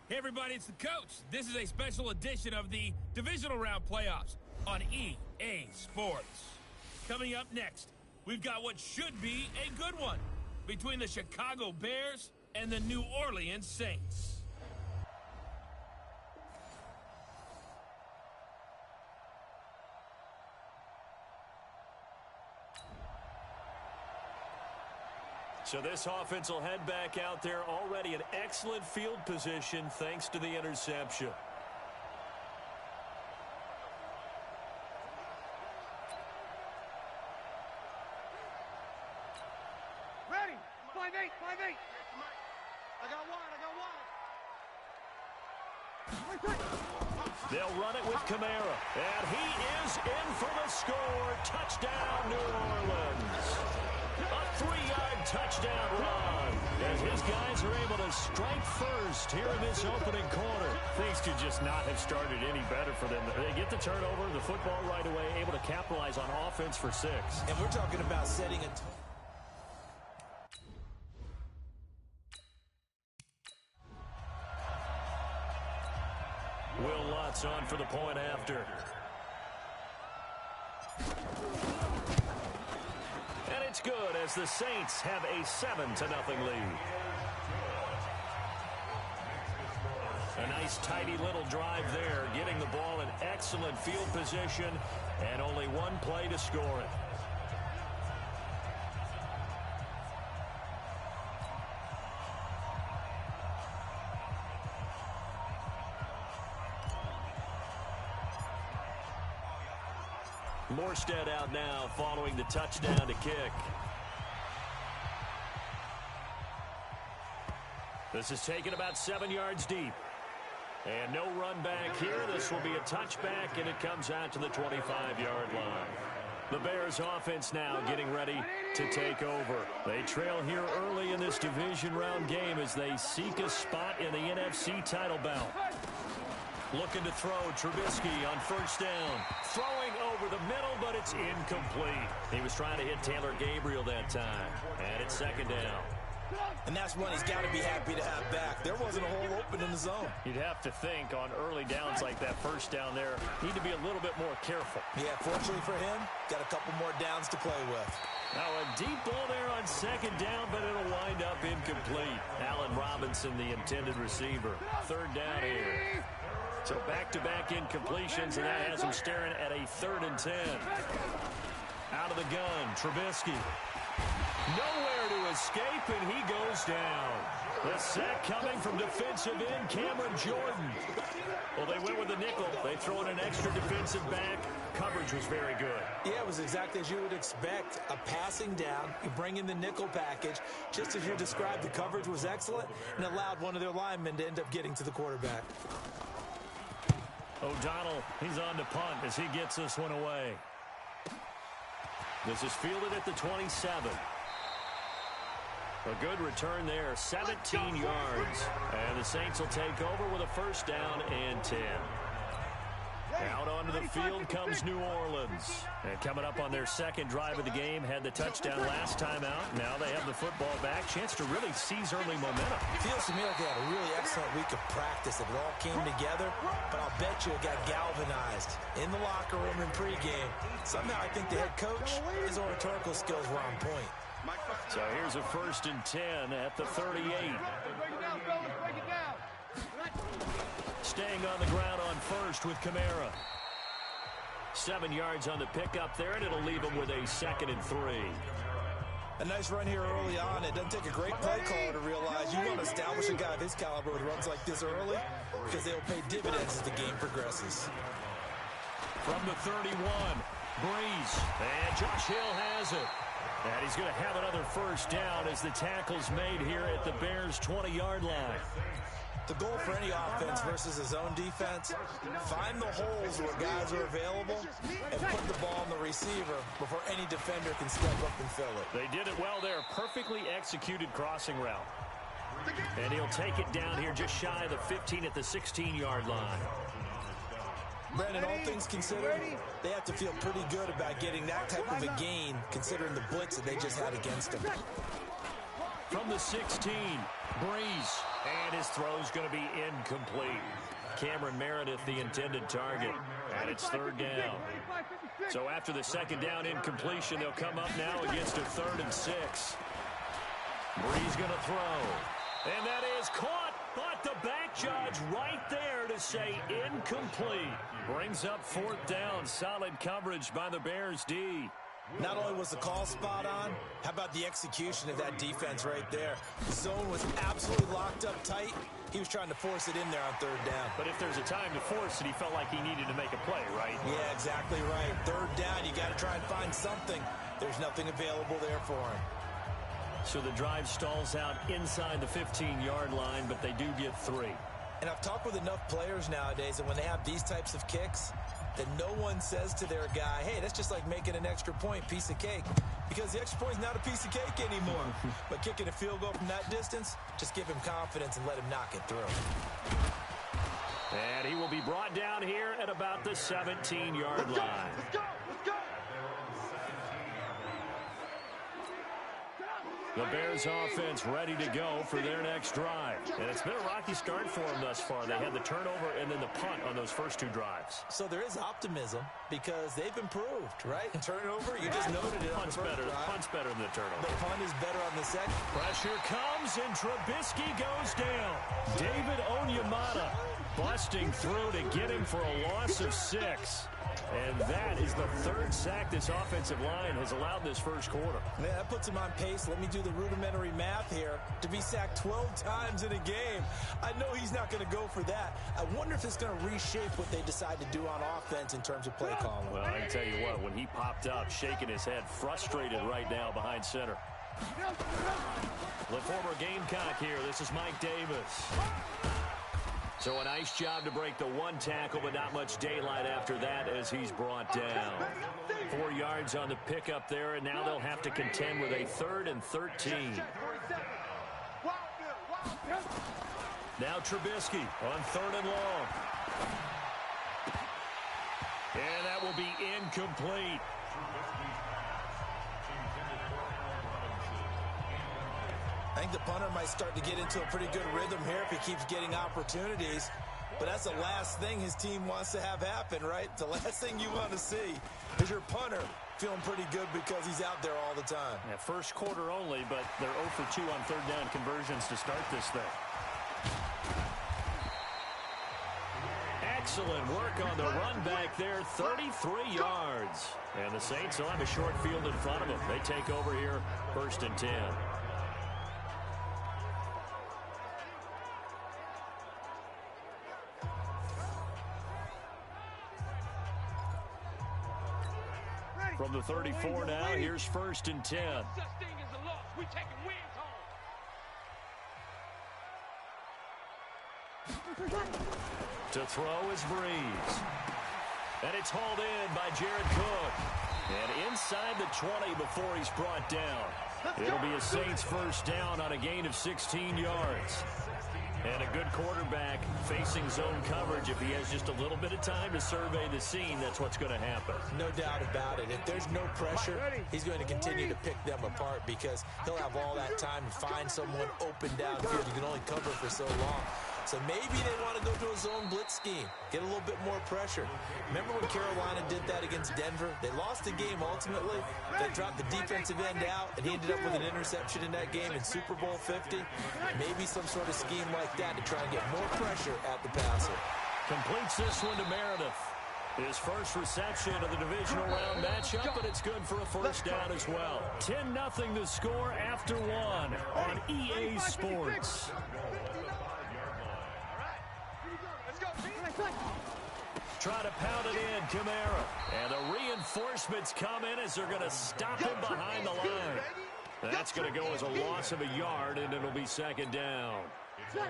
Hey everybody, it's the coach. This is a special edition of the Divisional Round Playoffs on EA Sports. Coming up next, we've got what should be a good one between the Chicago Bears and the New Orleans Saints. So this offense will head back out there, already in excellent field position thanks to the interception. Ready? 5-8, 5-8. I got one. They'll run it with Kamara. And he is in for the score. Touchdown, New Orleans. A 3-yard touchdown run as his guys are able to strike first here in this opening quarter. Things could just not have started any better for them. They get the turnover, the football right away, able to capitalize on offense for 6. And we're talking about setting a Will Lutz on for the point after. And it's good as the Saints have a 7-0 lead. A nice tidy little drive there, getting the ball in excellent field position and only one play to score it. Morstead out now following the touchdown to kick. This is taken about 7 yards deep. And no run back here. This will be a touchback, and it comes out to the 25-yard line. The Bears offense now getting ready to take over. They trail here early in this division round game as they seek a spot in the NFC title bout. Looking to throw, Trubisky on first down. Throwing over the middle, but it's incomplete. He was trying to hit Taylor Gabriel that time. And it's second down. And that's one he's got to be happy to have back. There wasn't a hole open in the zone. You'd have to think on early downs like that first down there, need to be a little bit more careful. Yeah, fortunately for him, got a couple more downs to play with. Now a deep ball there on second down, but it'll wind up incomplete. Allen Robinson, the intended receiver. Third down here. So back-to-back incompletions, and that has him staring at a 3rd and 10. Out of the gun, Trubisky. Nowhere to escape, and he goes down. The sack coming from defensive end, Cameron Jordan. Well, they went with the nickel. They throw in an extra defensive back. Coverage was very good. Yeah, it was exactly as you would expect. A passing down, you bring in the nickel package. Just as you described, the coverage was excellent and allowed one of their linemen to end up getting to the quarterback. O'Donnell, he's on to punt as he gets this one away. This is fielded at the 27. A good return there, 17 yards. And the Saints will take over with a first down and 10. Out onto the field comes New Orleans. And coming up on their second drive of the game, had the touchdown last time out. Now they have the football back. Chance to really seize early momentum. Feels to me like they had a really excellent week of practice. It all came together, but I'll bet you it got galvanized in the locker room in pregame. Somehow I think the head coach, his oratorical skills were on point. So here's a 1st and 10 at the 38. Staying on the ground on first with Kamara. 7 yards on the pickup there, and it'll leave him with a 2nd and 3. A nice run here early on. It doesn't take a great play caller to realize you want to establish a guy of his caliber with runs like this early because they'll pay dividends as the game progresses. From the 31, Breeze. And Josh Hill has it. And he's going to have another first down as the tackle's made here at the Bears' 20-yard line. The goal for any offense versus a zone defense, find the holes where guys are available and put the ball on the receiver before any defender can step up and fill it. They did it well there. Perfectly executed crossing route. And he'll take it down here just shy of the 15 at the 16-yard line. Brandon, all things considered, they have to feel pretty good about getting that type of a gain considering the blitz that they just had against them. from the 16. Breeze. And his throw's going to be incomplete. Cameron Meredith, the intended target. And it's third down. So after the second down incompletion, they'll come up now against a 3rd and 6. Breeze going to throw. And that is caught. But the back judge right there to say incomplete. Brings up 4th down. Solid coverage by the Bears D. Not only was the call spot on, how about the execution of that defense right there? The zone was absolutely locked up tight. He was trying to force it in there on 3rd down. But if there's a time to force it, he felt like he needed to make a play, right? Yeah, exactly right. 3rd down, you got to try and find something. There's nothing available there for him. So the drive stalls out inside the 15-yard line, but they do get 3. And I've talked with enough players nowadays that when they have these types of kicks, that no one says to their guy, hey, that's just like making an extra point, piece of cake. Because the extra point is not a piece of cake anymore. But kicking a field goal from that distance, just give him confidence and let him knock it through. And he will be brought down here at about the 17-yard line. Let's go! The Bears offense ready to go for their next drive. And it's been a rocky start for them thus far. They had the turnover and then the punt on those first 2 drives. So there is optimism because they've improved, right? Turnover, you just noted it. Punt's better. Punt's better than the turnover. The punt is better on the second. Pressure comes and Trubisky goes down. David Onyemata busting through to get him for a loss of 6. And that is the 3rd sack this offensive line has allowed this first quarter. Man, that puts him on pace. Let me do the rudimentary math here. To be sacked 12 times in a game, I know he's not going to go for that. I wonder if it's going to reshape what they decide to do on offense in terms of play calling. Well, I can tell you what, when he popped up, shaking his head, frustrated right now behind center. The former Gamecock here. This is Mike Davis. So a nice job to break the 1 tackle, but not much daylight after that as he's brought down. 4 yards on the pickup there, and now they'll have to contend with a 3rd and 13. Now Trubisky on 3rd and long. And that will be incomplete. I think the punter might start to get into a pretty good rhythm here if he keeps getting opportunities. But that's the last thing his team wants to have happen, right? The last thing you want to see is your punter feeling pretty good because he's out there all the time. Yeah, first quarter only, but they're 0 for 2 on 3rd down conversions to start this thing. Excellent work on the run back there, 33 yards. And the Saints will have a short field in front of them. They take over here, 1st and 10. From the 34 now, here's 1st and 10. To throw is Breeze. And it's hauled in by Jared Cook. And inside the 20 before he's brought down. It'll be a Saints 1st down on a gain of 16 yards. And a good quarterback facing zone coverage. If he has just a little bit of time to survey the scene, that's what's going to happen. No doubt about it. If there's no pressure, he's going to continue to pick them apart because he'll have all that time to find someone open downfield. You can only cover for so long. So maybe they want to go to a zone blitz scheme, get a little bit more pressure. Remember when Carolina did that against Denver? They lost the game ultimately. They dropped the defensive end out, and he ended up with an interception in that game in Super Bowl 50. Maybe some sort of scheme like that to try and get more pressure at the passer. Completes this one to Meredith. His first reception of the divisional round matchup, but it's good for a 1st down as well. 10-0 the score after 1 on EA Sports. Try to pound it in, Kamara. And the reinforcements come in as they're going to stop him behind the line. That's going to go as a loss of a yard, and it'll be 2nd down.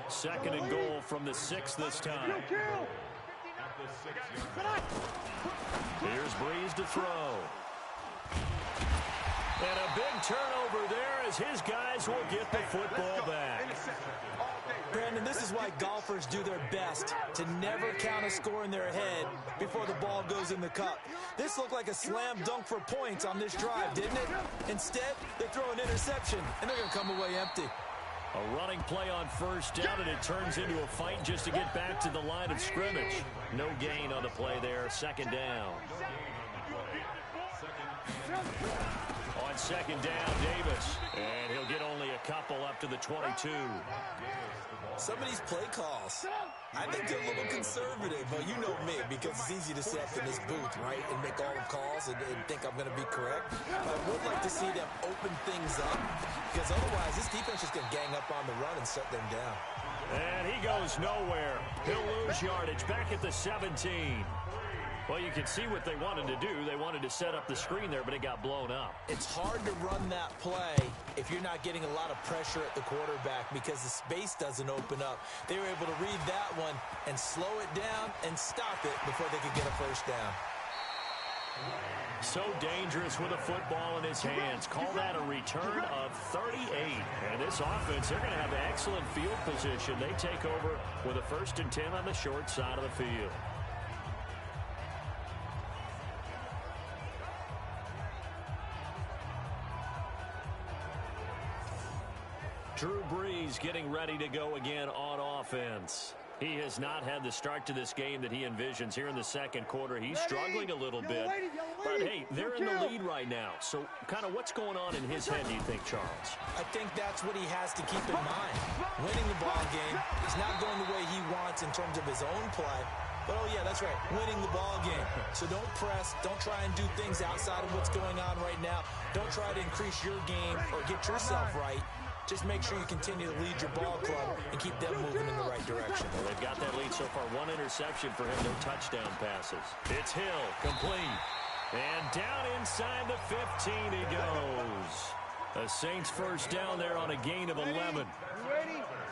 2nd and goal from the 6 this time. Here's Breeze to throw. And a big turnover there as his guys will get the football back. Brandon, this is why golfers do their best to never count a to score in their head before the ball goes in the cup. This looked like a slam dunk for points on this drive, didn't it? Instead, they throw an interception, and they're going to come away empty. A running play on first down, and it turns into a fight just to get back to the line of scrimmage. No gain on the play there, second down. On second down, Davis. And he'll get only a couple up to the 22. Some of these play calls, I think they're a little conservative. But you know me, because it's easy to sit up in this booth, right, and make all the calls and think I'm going to be correct. But I would like to see them open things up, because otherwise this defense is going to gang up on the run and shut them down. And he goes nowhere. He'll lose yardage back at the 17. Well, you can see what they wanted to do. They wanted to set up the screen there, but it got blown up. It's hard to run that play if you're not getting a lot of pressure at the quarterback because the space doesn't open up. They were able to read that one and slow it down and stop it before they could get a first down. So dangerous with a football in his hands. Call that a return of 38. And this offense, they're going to have excellent field position. They take over with a 1st and 10 on the short side of the field. Drew Brees getting ready to go again on offense. He has not had the start to this game that he envisions here in the second quarter. He's struggling a little bit. But, hey, they're in the lead right now. So, kind of what's going on in his head, do you think, Charles? I think that's what he has to keep in mind. Winning the ball game is not going the way he wants in terms of his own play. But, oh, yeah, that's right, winning the ball game. So don't press. Don't try and do things outside of what's going on right now. Don't try to increase your game or get yourself right. Just make sure you continue to lead your ball club and keep them moving in the right direction. Well, they've got that lead so far. One interception for him, no touchdown passes. It's Hill, complete. And down inside the 15 he goes. The Saints first down there on a gain of 11.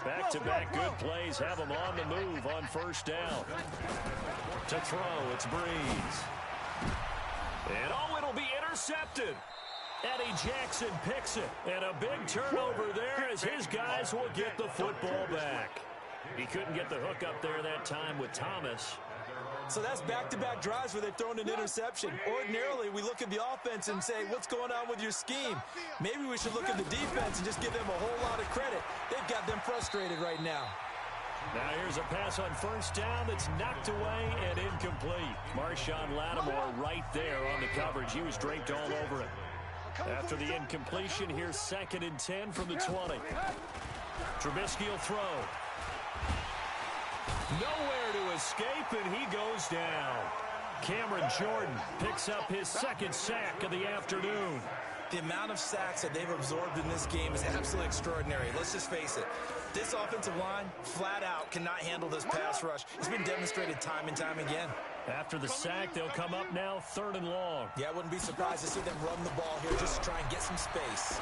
Back-to-back good plays have them on the move on first down. To throw, it's Brees. And oh, it'll be intercepted. Eddie Jackson picks it, and a big turnover there as his guys will get the football back. He couldn't get the hook up there that time with Thomas. So that's back-to-back drives where they're throwing an interception. Ordinarily, we look at the offense and say, what's going on with your scheme? Maybe we should look at the defense and just give them a whole lot of credit. They've got them frustrated right now. Now here's a pass on first down that's knocked away and incomplete. Marshawn Lattimore right there on the coverage. He was draped all over it. After the incompletion, here's 2nd and 10 from the 20. Trubisky will throw. Nowhere to escape, and he goes down. Cameron Jordan picks up his 2nd sack of the afternoon. The amount of sacks that they've absorbed in this game is absolutely extraordinary. Let's just face it. This offensive line, flat out, cannot handle this pass rush. It's been demonstrated time and time again. After the sack, they'll come up now 3rd and long. Yeah, I wouldn't be surprised to see them run the ball here just to try and get some space.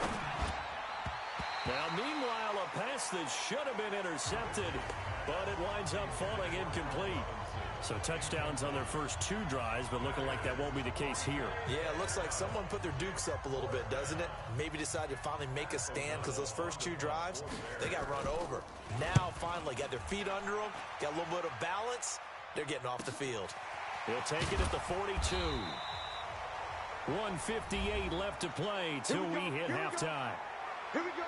Now, meanwhile, a pass that should have been intercepted, but it winds up falling incomplete. So touchdowns on their first 2 drives, but looking like that won't be the case here. Yeah, it looks like someone put their dukes up a little bit, doesn't it? Maybe decided to finally make a stand because those first 2 drives, they got run over. Now, finally, got their feet under them, got a little bit of balance. They're getting off the field. He'll take it at the 42. 1:58 left to play till we hit halftime. Here we go.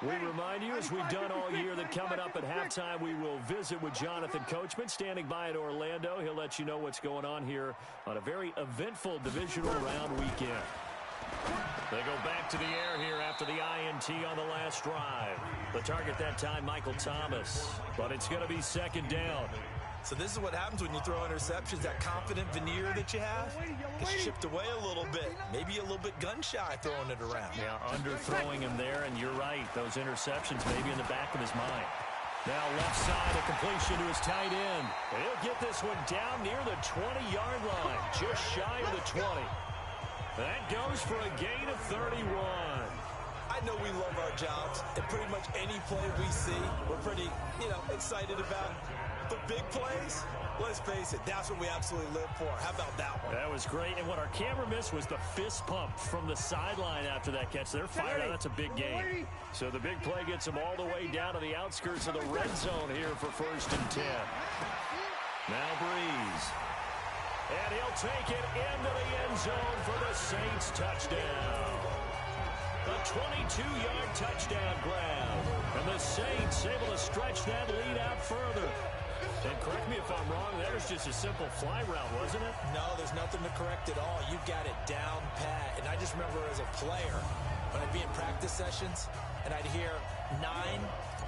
We remind you, as we've done all year, that coming up at halftime, we will visit with Jonathan Coachman, standing by in Orlando. He'll let you know what's going on here on a very eventful divisional round weekend. They go back to the air here after the INT on the last drive. The target that time, Michael Thomas. But it's going to be 2nd down. So this is what happens when you throw interceptions. That confident veneer that you have gets chipped away a little bit. Maybe a little bit gun-shy throwing it around. Yeah, underthrowing him there, and you're right. Those interceptions maybe in the back of his mind. Now left side, a completion to his tight end. And he'll get this one down near the 20-yard line, just shy of the 20. That goes for a gain of 31. I I know we love our jobs, and pretty much any play we see, we're pretty, excited about. But big plays, let's face it, that's what we absolutely live for. How about that one? That was great, and what our camera missed was the fist pump from the sideline after that catch. They're fired out. That's a big game. So the big play gets them all the way down to the outskirts of the red zone here for 1st and 10. Now Breeze. And he'll take it into the end zone for the Saints touchdown. A 22-yard touchdown grab. And the Saints able to stretch that lead out further. And correct me if I'm wrong, that was just a simple fly route, wasn't it? No, there's nothing to correct at all. You got it down pat. And I just remember as a player, when I'd be in practice sessions, and I'd hear 9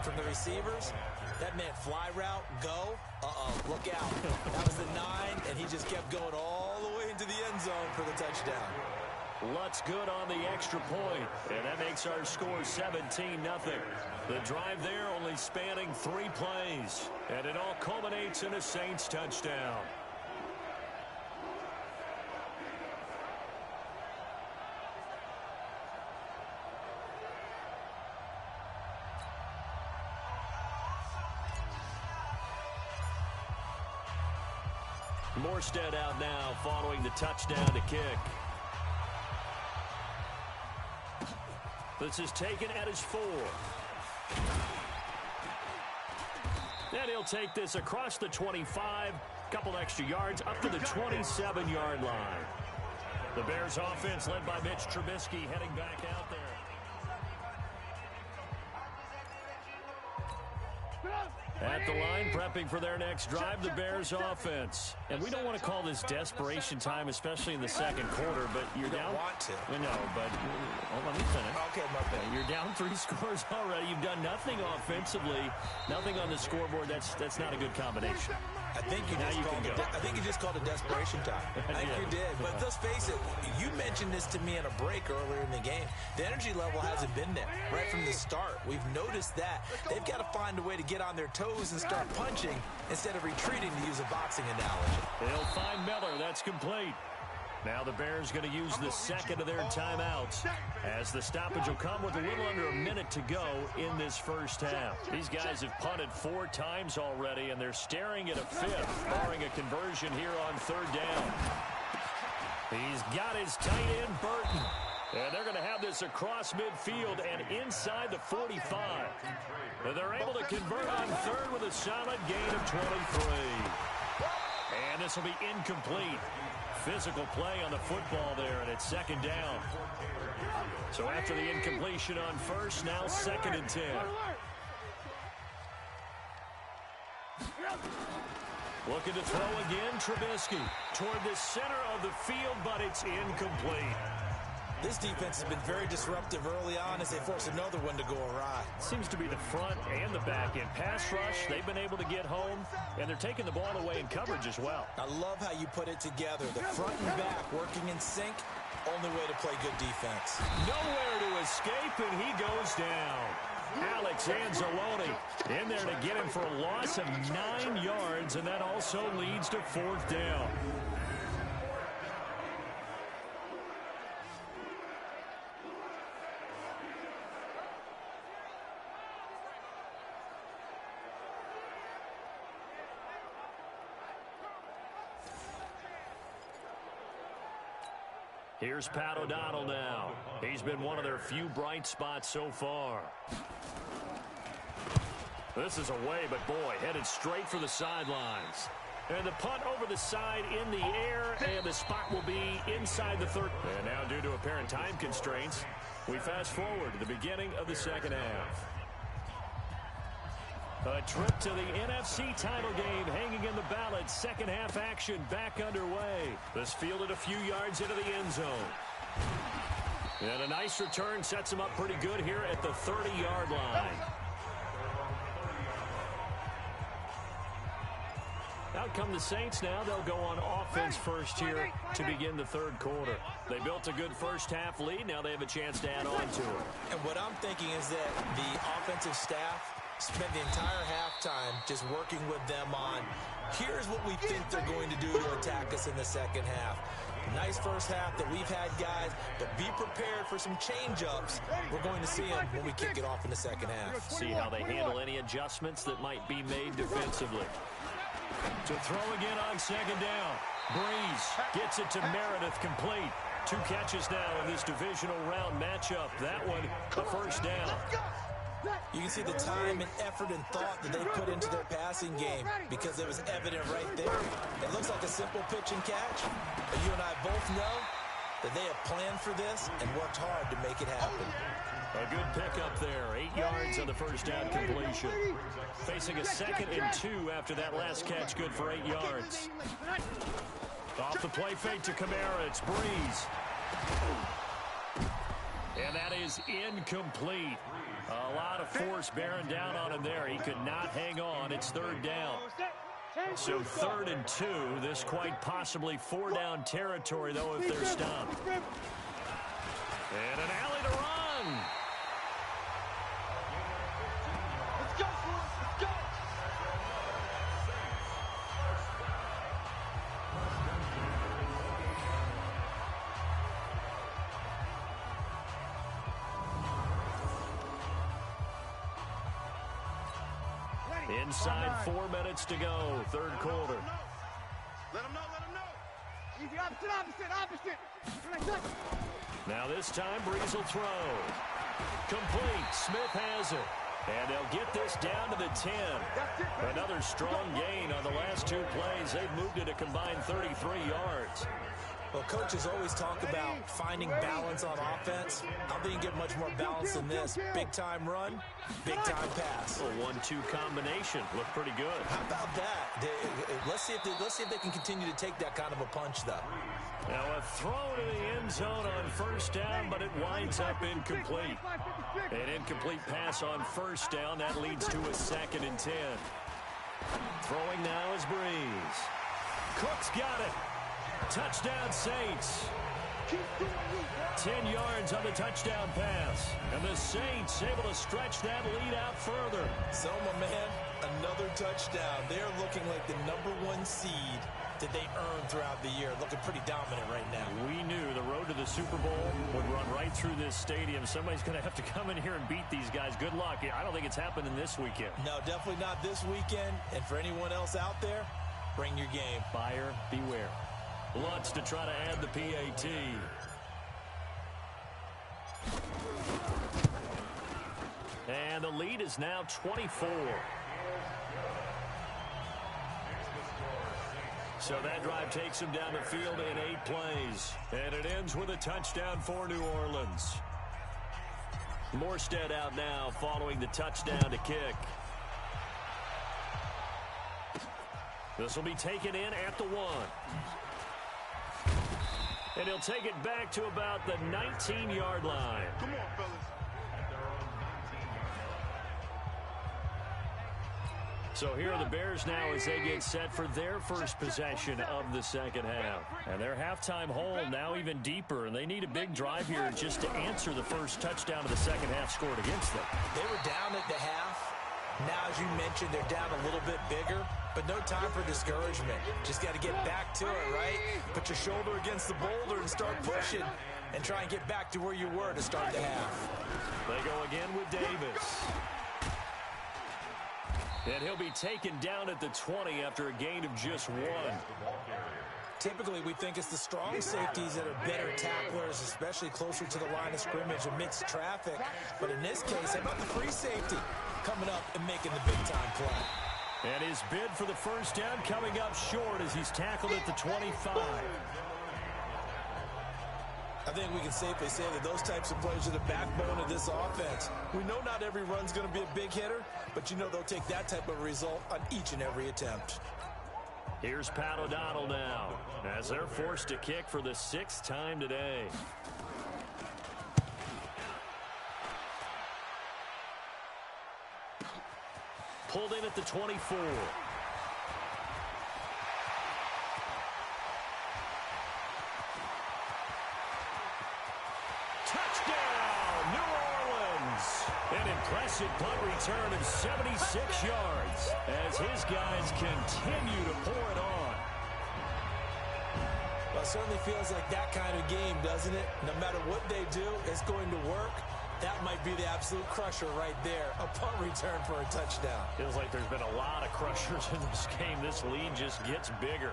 from the receivers, that meant fly route, go, look out. That was the 9, and he just kept going all the way into the end zone for the touchdown. Lutz good on the extra point, and that makes our score 17-0. The drive there only spanning 3 plays, and it all culminates in a Saints touchdown. Morstead out now following the touchdown to kick. This is taken at his 4. And he'll take this across the 25, couple extra yards up to the 27-yard line. The Bears offense led by Mitch Trubisky heading back out there. At the line, prepping for their next drive, the Bears offense. And we don't want to call this desperation time, especially in the second quarter, but you're down. Want to. No, but let me finish. Okay, my bad. You're down 3 scores already. You've done nothing offensively, nothing on the scoreboard. That's not a good combination. I think you just called it desperation time. I think you did. But let's face it, you mentioned this to me in a break earlier in the game. The energy level hasn't been there right from the start. We've noticed that. They've got to find a way to get on their toes and start punching instead of retreating, to use a boxing analogy. They'll find Miller. That's complete. Now the Bears going to use the second of their timeouts as the stoppage will come with a little under a minute to go in this first half. These guys have punted 4 times already, and they're staring at a 5th, barring a conversion here on 3rd down. He's got his tight end, Burton. And they're going to have this across midfield and inside the 45. And they're able to convert on 3rd with a solid gain of 23. And this will be incomplete. Physical play on the football there, and it's 2nd down. So after the incompletion on 1st, now 2nd and 10. Looking to throw again, Trubisky toward the center of the field, but it's incomplete. This defense has been very disruptive early on as they force another one to go awry. Seems to be the front and the back end. Pass rush, they've been able to get home, and they're taking the ball away in coverage as well. I love how you put it together. The front and back working in sync, only way to play good defense. Nowhere to escape, and he goes down. Alex Anzalone in there to get him for a loss of 9 yards, and that also leads to 4th down. Here's Pat O'Donnell now. He's been one of their few bright spots so far. This is away, but boy, headed straight for the sidelines. And the punt over the side in the air, and the spot will be inside the 30. And now, due to apparent time constraints, we fast forward to the beginning of the second half. A trip to the NFC title game hanging in the balance. Second half action back underway. This fielded a few yards into the end zone. And a nice return sets him up pretty good here at the 30-yard line. Out come the Saints now. They'll go on offense first here to begin the 3rd quarter. They built a good first half lead. Now they have a chance to add on to it. And what I'm thinking is that the offensive staff spent the entire halftime just working with them on, here's what we think they're going to do to attack us in the second half. Nice first half that we've had, guys, but be prepared for some change-ups. We're going to see them when we kick it off in the second half. See how they handle any adjustments that might be made defensively. To throw again on second down. Breeze gets it to Meredith, complete. 2 catches now in this divisional round matchup. That one, a first down. You can see the time and effort and thought that they put into their passing game because it was evident right there. It looks like a simple pitch and catch, but you and I both know that they have planned for this and worked hard to make it happen. A good pickup there. 8 yards on the first down completion. Facing a 2nd and 2 after that last catch, good for 8 yards. Off the play fake to Kamara. It's Breeze. And that is incomplete. A lot of force bearing down on him there. He could not hang on. It's 3rd down. So 3rd and 2. This quite possibly 4-down territory, though, if they're stopped. And an alley to run. Let's go, let's go. Inside 4 minutes to go, 3rd quarter. Let him know, let him know. Easy, opposite. Now this time, Breeze will throw. Complete. Smith has it. And they'll get this down to the 10. Another strong gain on the last 2 plays. They've moved it a combined 33 yards. Well, coaches always talk about finding balance on offense. I don't think you get much more balance than this. Big-time run, big-time pass. A 1-2 combination. Looked pretty good. How about that? Let's see if they can continue to take that kind of a punch, though. Now a throw to the end zone on first down, but it winds up incomplete. An incomplete pass on first down. That leads to a 2nd and 10. Throwing now is Breeze. Cook's got it. Touchdown Saints. 10 yards on the touchdown pass. And the Saints able to stretch that lead out further. So, my man, another touchdown. They're looking like the #1 seed that they earned throughout the year. Looking pretty dominant right now. We knew the road to the Super Bowl would run right through this stadium. Somebody's going to have to come in here and beat these guys. Good luck. I don't think it's happening this weekend. No, definitely not this weekend. And for anyone else out there, bring your game. Buyer beware. Lutz to try to add the PAT. And the lead is now 24. So that drive takes him down the field in 8 plays. And it ends with a touchdown for New Orleans. Morstead out now following the touchdown to kick. This will be taken in at the 1. And he'll take it back to about the 19-yard line. Come on, fellas. So here are the Bears now as they get set for their first possession of the second half. And their halftime hole now even deeper. And they need a big drive here just to answer the first touchdown of the second half scored against them. They were down at the half. Now, as you mentioned, they're down a little bit bigger. But no time for discouragement. Just got to get back to it, right? Put your shoulder against the boulder and start pushing. And try and get back to where you were to start the half. They go again with Davis. And he'll be taken down at the 20 after a gain of just 1. Typically, we think it's the strong safeties that are better tacklers, especially closer to the line of scrimmage amidst traffic. But in this case, how about the free safety coming up and making the big-time play? And his bid for the first down coming up short as he's tackled at the 25. I think we can safely say that those types of plays are the backbone of this offense. We know not every run's going to be a big hitter, but you know they'll take that type of result on each and every attempt. Here's Pat O'Donnell now as they're forced to kick for the 6th time today. Pulled in at the 24. Touchdown, New Orleans. An impressive punt return of 76 yards as his guys continue to pour it on. Well, it certainly feels like that kind of game, doesn't it? No matter what they do, it's going to work. That might be the absolute crusher right there. A punt return for a touchdown. Feels like there's been a lot of crushers in this game. This lead just gets bigger.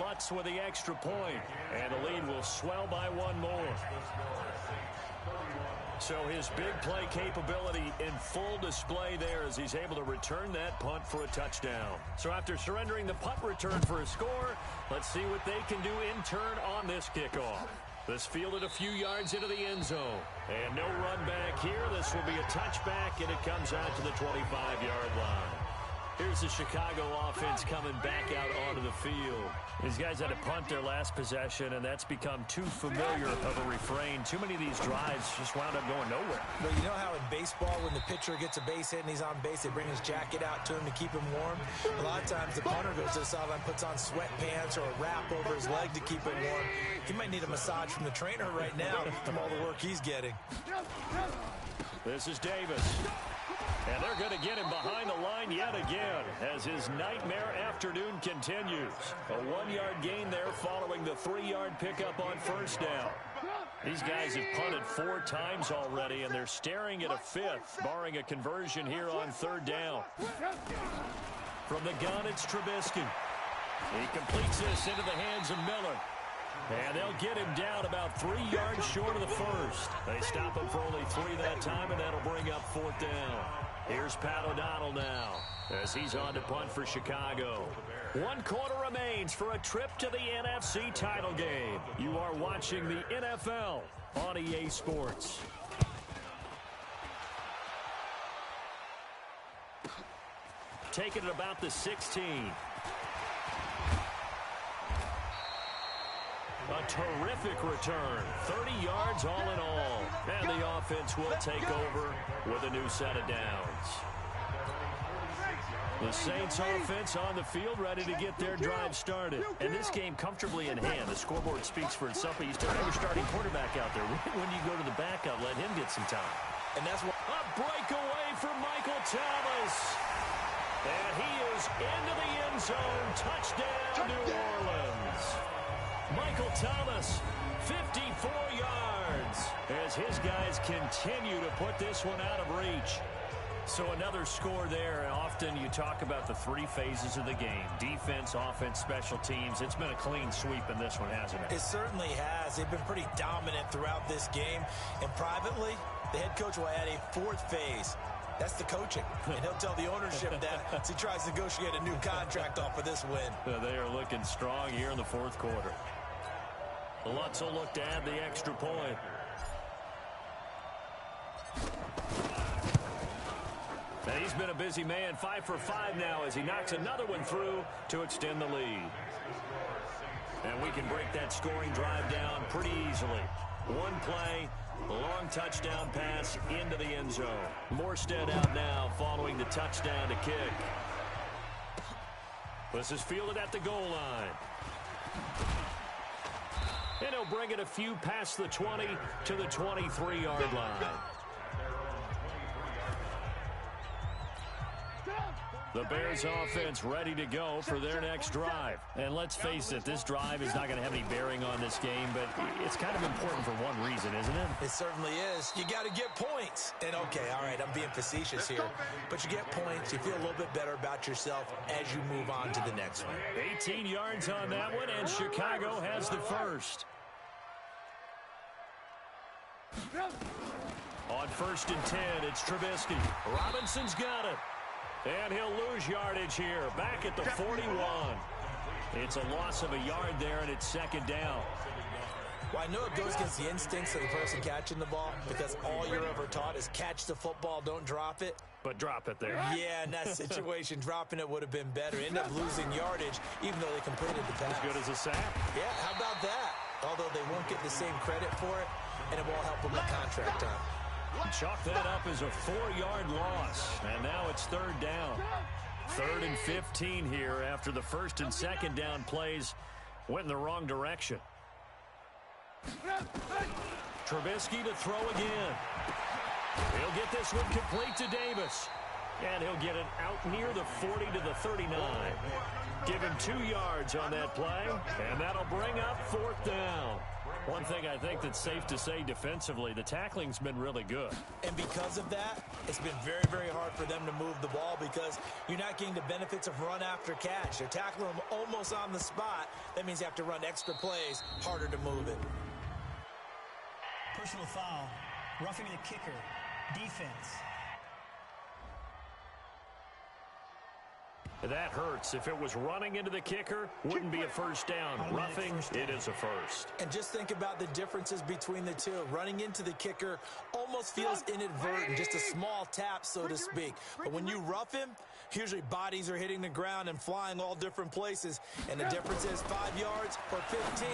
Lutz with the extra point, and the lead will swell by one more. So his big play capability in full display there as he's able to return that punt for a touchdown. So after surrendering the punt return for a score, let's see what they can do in turn on this kickoff. This fielded a few yards into the end zone. And no run back here. This will be a touchback, and it comes out to the 25-yard line. Here's the Chicago offense coming back out onto the field. These guys had to punt their last possession, and that's become too familiar of a refrain. Too many of these drives just wound up going nowhere. But you know how in baseball, when the pitcher gets a base hit and he's on base, they bring his jacket out to him to keep him warm? A lot of times the punter goes to the sideline, puts on sweatpants or a wrap over his leg to keep him warm. He might need a massage from the trainer right now from all the work he's getting. This is Davis. And they're going to get him behind the line yet again as his nightmare afternoon continues. A 1-yard gain there following the 3-yard pickup on first down. These guys have punted 4 times already, and they're staring at a 5th, barring a conversion here on third down. From the gun, it's Trubisky. He completes this into the hands of Miller. And they'll get him down about 3 yards short of the first. They stop him for only 3 that time, and that'll bring up 4th down. Here's Pat O'Donnell now as he's on to punt for Chicago. 1 quarter remains for a trip to the NFC title game. You are watching the NFL on EA Sports. Taking it about the 16. A terrific return. 30 yards all in all. And the offense will take over with a new set of downs. The Saints offense on the field ready to get their drive started. And this game comfortably in hand. The scoreboard speaks for itself, but you still have your starting quarterback out there. When you go to the backup, let him get some time. And that's what a breakaway from Michael Thomas. And he is into the end zone. Touchdown, New Orleans. Michael Thomas, 54 yards, as his guys continue to put this one out of reach. So another score there, and often you talk about the 3 phases of the game. Defense, offense, special teams. It's been a clean sweep in this one, hasn't it? It certainly has. They've been pretty dominant throughout this game. And privately, the head coach will add a 4th phase. That's the coaching. And he'll tell the ownership that as he tries to negotiate a new contract off of this win. They are looking strong here in the 4th quarter. Lutz will look to add the extra point. And he's been a busy man, 5 for 5 now as he knocks another one through to extend the lead. And we can break that scoring drive down pretty easily. 1 play, a long touchdown pass into the end zone. Morstead out now following the touchdown to kick. This is fielded at the goal line. And he'll bring it a few past the 20 to the 23-yard line. The Bears offense ready to go for their next drive. And let's face it, this drive is not going to have any bearing on this game, but it's kind of important for one reason, isn't it? It certainly is. You got to get points. And okay, all right, I'm being facetious here, but you get points, you feel a little bit better about yourself as you move on to the next one. 18 yards on that one, and Chicago has the first. On 1st and 10, it's Trubisky. Robinson's got it. And he'll lose yardage here, back at the 41. It's a loss of a yard there, and it's 2nd down. Well, I know it goes against the instincts of the person catching the ball because all you're ever taught is catch the football, don't drop it. But drop it there. Yeah, in that situation, dropping it would have been better. End up losing yardage, even though they completed the pass. As good as a sack. Yeah, how about that? Although they won't get the same credit for it, and it won't help them with contract time. Chalk that up as a 4-yard loss. And now it's 3rd down. 3rd and 15 here after the 1st and 2nd down plays went in the wrong direction. Trubisky to throw again. He'll get this one complete to Davis. And he'll get it out near the 40 to the 39. Give him 2 yards on that play, and that'll bring up 4th down. One thing I think that's safe to say defensively, the tackling's been really good. And because of that, it's been very, very hard for them to move the ball because you're not getting the benefits of run after catch. They're tackling them almost on the spot. That means you have to run extra plays, harder to move it. Personal foul, roughing the kicker, defense. That hurts. If it was running into the kicker, wouldn't be a first down. Roughing, it is a first. And just think about the differences between the two. Running into the kicker almost feels inadvertent, just a small tap, so to speak. But when you rough him, usually bodies are hitting the ground and flying all different places. And the difference is 5 yards or 15.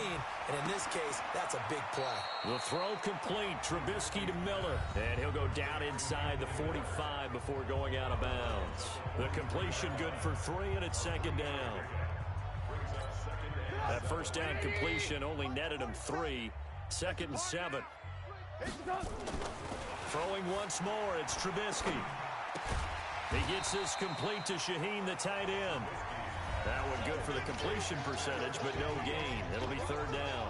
And in this case, that's a big play. The throw complete. Trubisky to Miller. And he'll go down inside the 45 before going out of bounds. The completion good for 3, and it's 2nd down. That first down completion only netted him 3. 2nd and 7. Throwing once more, it's Trubisky. He gets this complete to Shaheen, the tight end. That one good for the completion percentage, but no gain. It'll be 3rd down.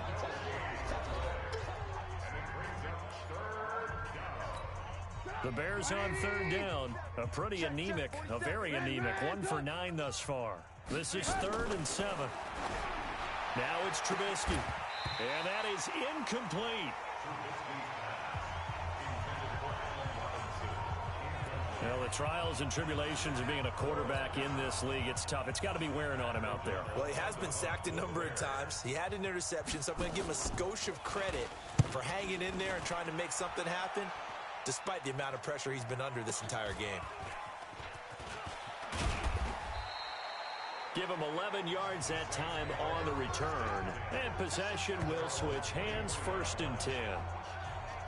The Bears on 3rd down. A pretty anemic, a very anemic 1 for 9 thus far. This is 3rd and 7. Now it's Trubisky. And that is incomplete. Well, the trials and tribulations of being a quarterback in this league, it's tough. It's got to be wearing on him out there. Well, he has been sacked a number of times. He had an interception, so I'm going to give him a skosh of credit for hanging in there and trying to make something happen, despite the amount of pressure he's been under this entire game. Give him 11 yards that time on the return. And possession will switch hands, 1st and 10.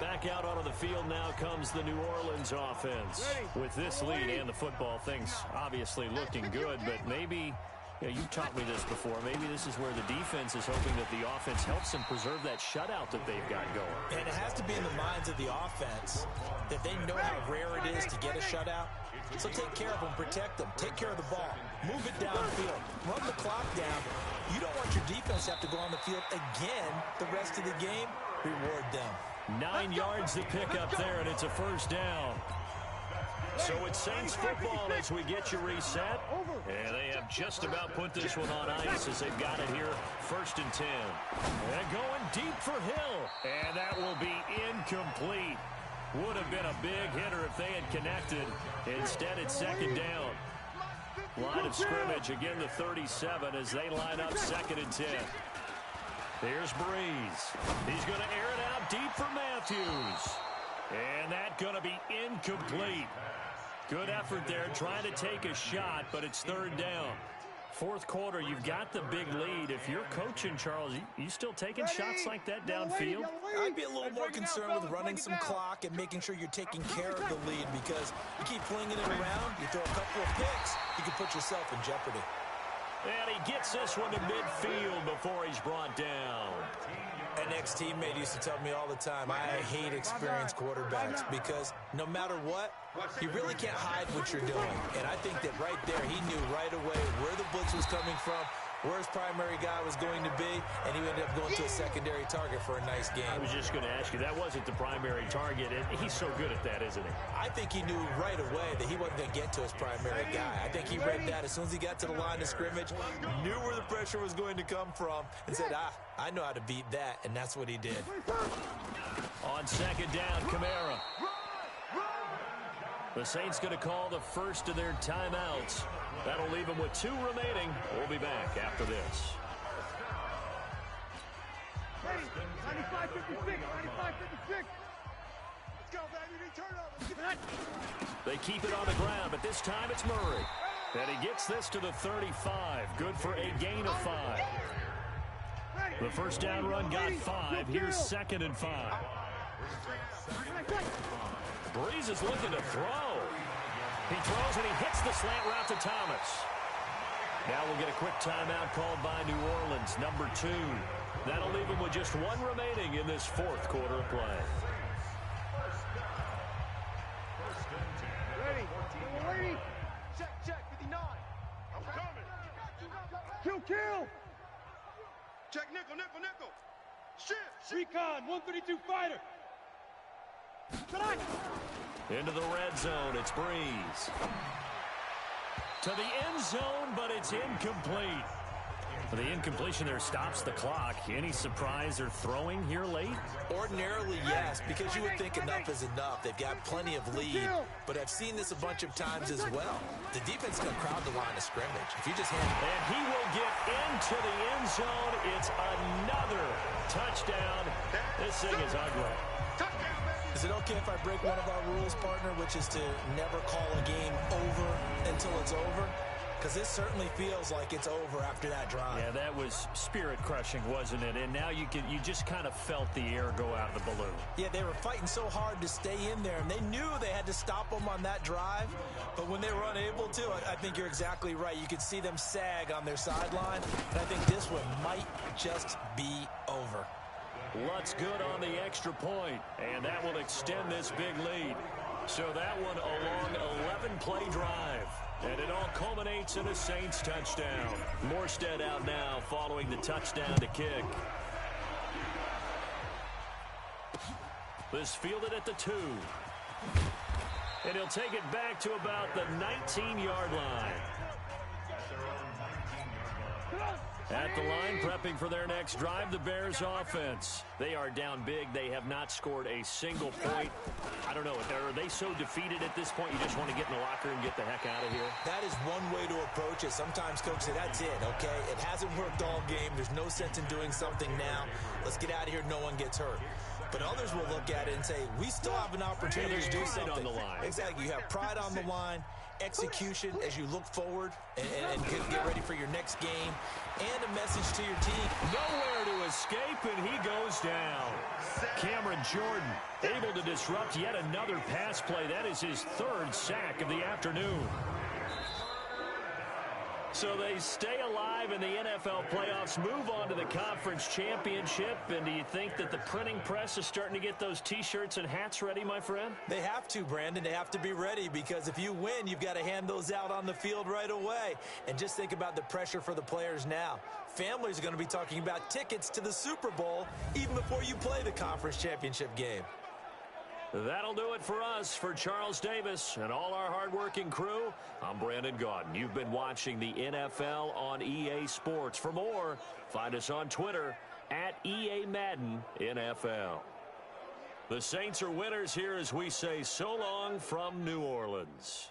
Back out onto the field now comes the New Orleans offense. With this lead and the football, things obviously looking good, but maybe, you taught me this before, maybe this is where the defense is hoping that the offense helps them preserve that shutout that they've got going. And it has to be in the minds of the offense that they know how rare it is to get a shutout. So take care of them, protect them, take care of the ball, move it downfield, run the clock down. You don't want your defense to have to go on the field again the rest of the game. Reward them. 9 yards to pick up there, and it's a 1st down. So it's Saints football as we get you reset. And they have just about put this one on ice as they've got it here, 1st and 10. And going deep for Hill. And that will be incomplete. Would have been a big hitter if they had connected. Instead, it's 2nd down. Line of scrimmage, again the 37 as they line up 2nd and 10. Here's Breeze. He's going to air it out deep for Matthews. And that's going to be incomplete. Good effort there, trying to take a shot, but it's 3rd down. 4th quarter, you've got the big lead. If you're coaching, Charles, you still taking shots like that downfield? I'd be a little more concerned with running some clock and making sure you're taking care of the lead, because you keep flinging it around, you throw a couple of picks, you can put yourself in jeopardy. And he gets this one to midfield before he's brought down. An ex-teammate used to tell me all the time, I hate experienced quarterbacks because no matter what, you really can't hide what you're doing. And I think that right there, he knew right away where the blitz was coming from, where his primary guy was going to be, and he ended up going to a secondary target for a nice game. I was just going to ask you, that wasn't the primary target, and he's so good at that, isn't he? I think he knew right away that he wasn't going to get to his primary guy. I think he read that as soon as he got to the line of scrimmage, knew where the pressure was going to come from, and said, I know how to beat that, and that's what he did. On 2nd down, Kamara. The Saints going to call the first of their timeouts. That'll leave them with 2 remaining. We'll be back after this. 95-56, 95-56. Let's go, baby. Turnover. They keep it on the ground, but this time it's Murray. And he gets this to the 35. Good for a gain of 5. The first down run got 5. Here's 2nd and 5. Breeze is looking to throw. He throws and he hits the slant route to Thomas. Now we'll get a quick timeout called by New Orleans, number 2. That'll leave him with just 1 remaining in this 4th quarter of play. Ready. kill. Check nickel, nickel, nickel. Shift. Recon, 132 fighter. Into the red zone, it's Breeze. To the end zone, but it's incomplete. The incompletion there stops the clock. Any surprise or throwing here late? Ordinarily, yes, because you would think enough is enough. They've got plenty of lead, but I've seen this a bunch of times as well. The defense is going to crowd the line of scrimmage. If you just hand it. And he will get into the end zone. It's another touchdown. This thing is ugly. Is it okay if I break one of our rules, partner, which is to never call a game over until it's over? Because this certainly feels like it's over after that drive. Yeah, that was spirit-crushing, wasn't it? And now you just kind of felt the air go out of the balloon. Yeah, they were fighting so hard to stay in there, and they knew they had to stop them on that drive. But when they were unable to, I think you're exactly right. You could see them sag on their sideline, and I think this one might just be over. Lutz good on the extra point, and that will extend this big lead. So that one a long 11-play drive. And it all culminates in a Saints touchdown. Morstead out now following the touchdown to kick. This fielded at the 2. And he'll take it back to about the 19-yard line. At the line, prepping for their next drive, the Bears offense. They are down big. They have not scored a single point. I don't know. Are they so defeated at this point you just want to get in the locker and get the heck out of here? That is one way to approach it. Sometimes coaches say, that's it, okay? It hasn't worked all game. There's no sense in doing something now. Let's get out of here. No one gets hurt. But others will look at it and say, we still have an opportunity to do something. On the line. Exactly. You have pride on the line, execution as you look forward and get ready for your next game, and a message to your team. Nowhere to escape, and he goes down. Cameron Jordan able to disrupt yet another pass play. That is his 3rd sack of the afternoon. So they stay alive in the NFL playoffs, move on to the conference championship. And do you think that the printing press is starting to get those T-shirts and hats ready, my friend? They have to, Brandon. They have to be ready, because if you win, you've got to hand those out on the field right away. And just think about the pressure for the players now. Families are going to be talking about tickets to the Super Bowl even before you play the conference championship game. That'll do it for us. For Charles Davis and all our hardworking crew, I'm Brandon Gaudin. You've been watching the NFL on EA Sports. For more, find us on Twitter at EA Madden NFL. The Saints are winners here as we say so long from New Orleans.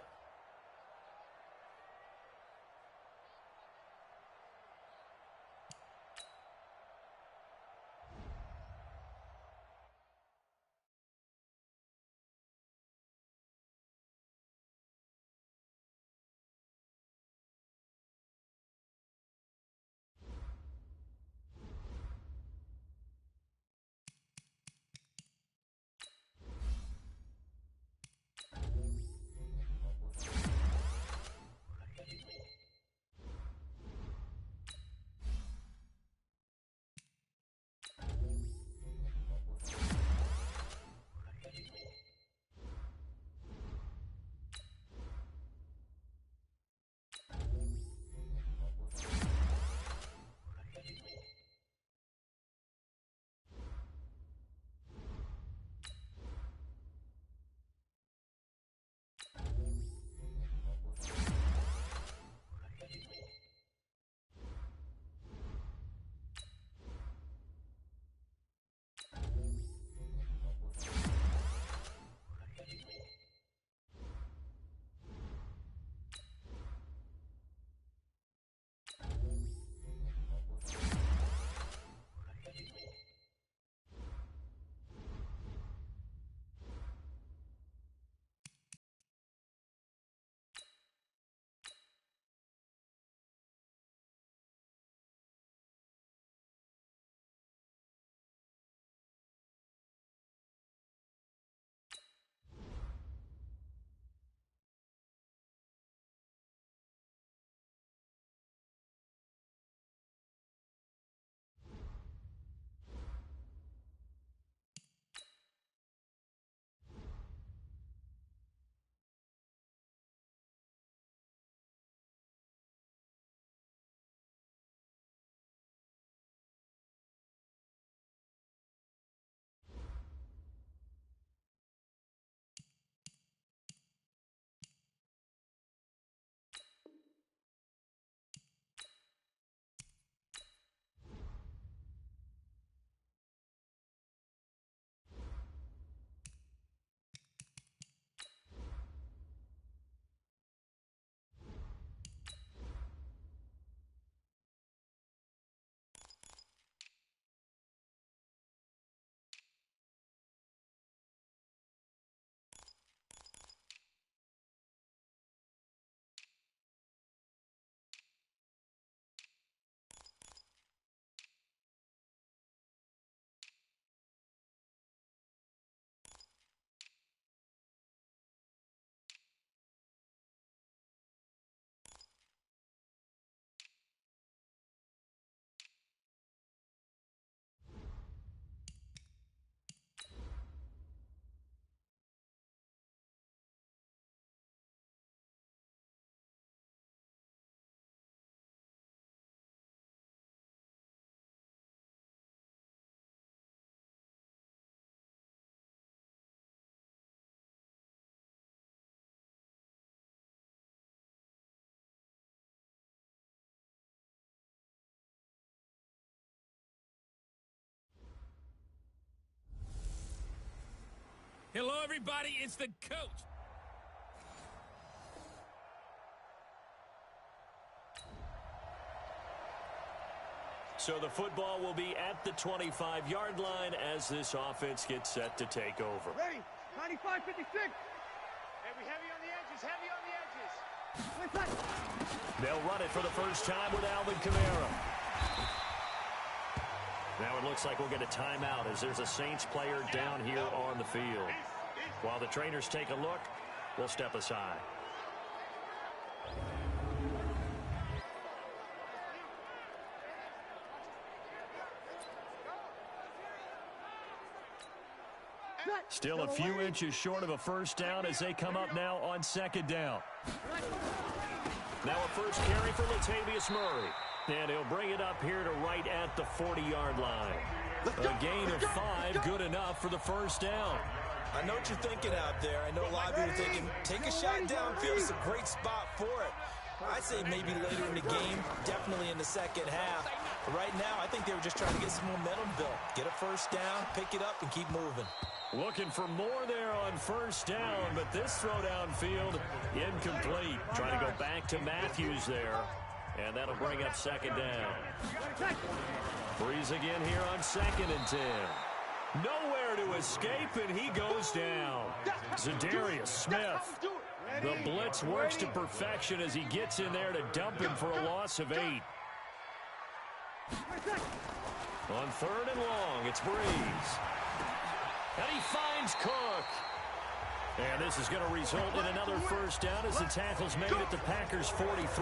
everybody. It's the coach. So the football will be at the 25-yard line as this offense gets set to take over. Ready? 95, 56. Hey, we heavy on the edges, heavy on the edges. They'll run it for the first time with Alvin Kamara. Now it looks like we'll get a timeout as there's a Saints player down here on the field. While the trainers take a look, we'll step aside. Still a few inches short of a first down as they come up now on second down. Now a first carry for Latavius Murray. And he'll bring it up here to right at the 40-yard line. A gain of 5, good enough for the first down. I know what you're thinking out there. I know a lot of you are thinking, take a shot downfield. It's a great spot for it. I'd say maybe later in the game, definitely in the second half. But right now, I think they were just trying to get some momentum built. Get a first down, pick it up, and keep moving. Looking for more there on first down, but this throw downfield incomplete. Trying to go back to Matthews there, and that'll bring up second down. Breeze again here on 2nd and 10. Nowhere to escape, and he goes down. Zadarius Smith. The blitz works to perfection as he gets in there to dump him for a loss of 8. On 3rd and long, it's Breeze. And he finds Cook. And this is going to result in another first down as the tackle's made at the Packers' 43.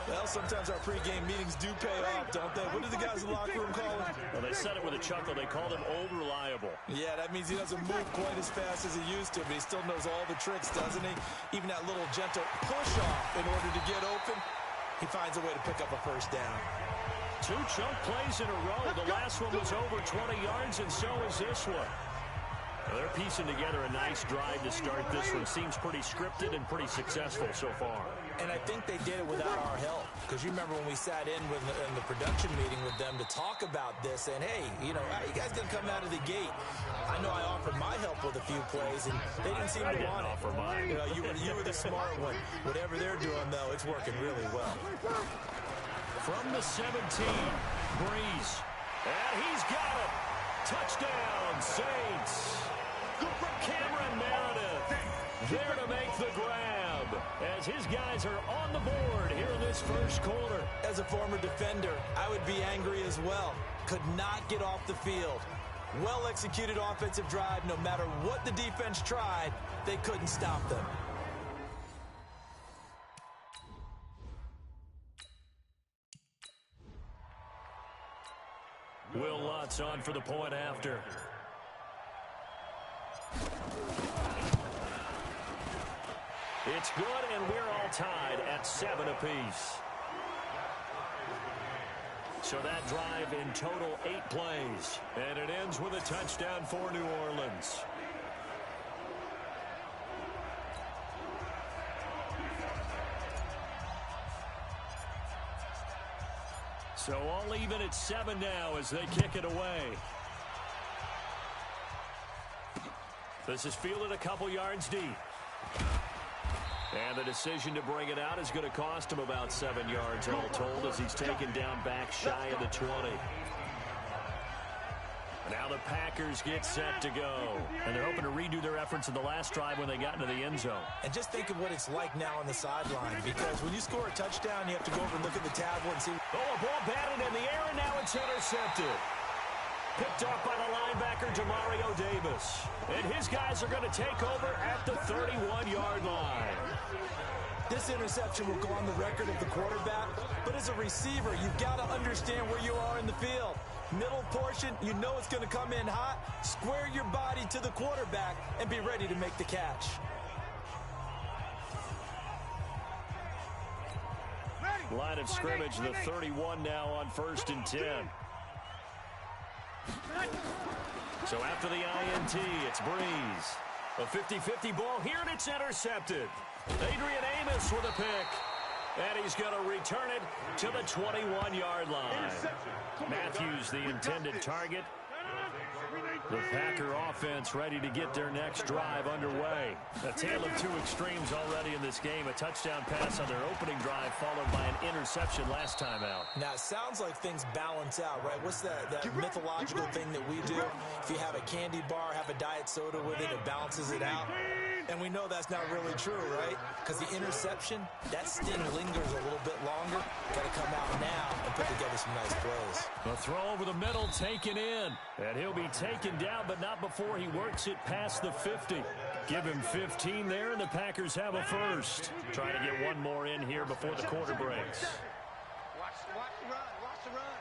Well, sometimes our pregame meetings do pay off, don't they? What do the guys in the locker room call him? Well, they said it with a chuckle. They called him Old Reliable. Yeah, that means he doesn't move quite as fast as he used to, but he still knows all the tricks, doesn't he? Even that little gentle push-off in order to get open, he finds a way to pick up a first down. 2 chunk plays in a row. The last one was over 20 yards, and so is this one. Well, they're piecing together a nice drive to start this one. Seems pretty scripted and pretty successful so far. And I think they did it without our help. Because you remember when we sat in the production meeting with them to talk about this, and hey, you know, how are you guys going to come out of the gate? I know I offered my help with a few plays, and they didn't seem to want it. Offer mine. You know, you were the smart one. Whatever they're doing, though, it's working really well. From the 17, Breeze. And he's got it. Touchdown, Saints. Cameron Meredith there to make the grab as his guys are on the board here in this first quarter. As a former defender, I would be angry as well. Could not get off the field. Well-executed offensive drive. No matter what the defense tried, they couldn't stop them. Will Lutz on for the point after. It's good, and we're all tied at 7 apiece. So that drive in total 8 plays, and it ends with a touchdown for New Orleans. So all even at 7 now as they kick it away. This is fielded a couple yards deep. And the decision to bring it out is going to cost him about 7 yards all told as he's taken down back shy of the 20. Now the Packers get set to go. And they're hoping to redo their efforts in the last drive when they got into the end zone. And just think of what it's like now on the sideline, because when you score a touchdown, you have to go over and look at the tablet and see. Oh, a ball batted in the air, and now it's intercepted. Picked off by the linebacker, Demario Davis. And his guys are going to take over at the 31-yard line. This interception will go on the record of the quarterback, but as a receiver, you've got to understand where you are in the field. Middle portion, you know it's going to come in hot. Square your body to the quarterback and be ready to make the catch. Line of scrimmage, the 31 now on 1st and 10. So after the INT, it's Breeze. A 50-50 ball here, and it's intercepted. Adrian Amos with a pick. And he's going to return it to the 21-yard line. Matthews, the intended target. The Packer offense ready to get their next drive underway. A tale of two extremes already in this game. A touchdown pass on their opening drive followed by an interception last time out. Now, it sounds like things balance out, right? What's that mythological thing that we do? If you have a candy bar, have a diet soda with it, it balances it out. And we know that's not really true, right? Because the interception, that sting lingers a little bit longer. Got to come out now and put together some nice plays. The throw over the middle taken in. And he'll be taken down, but not before he works it past the 50. Give him 15 there, and the Packers have a first. Trying to get one more in here before the quarter breaks. Watch the run. Watch the run.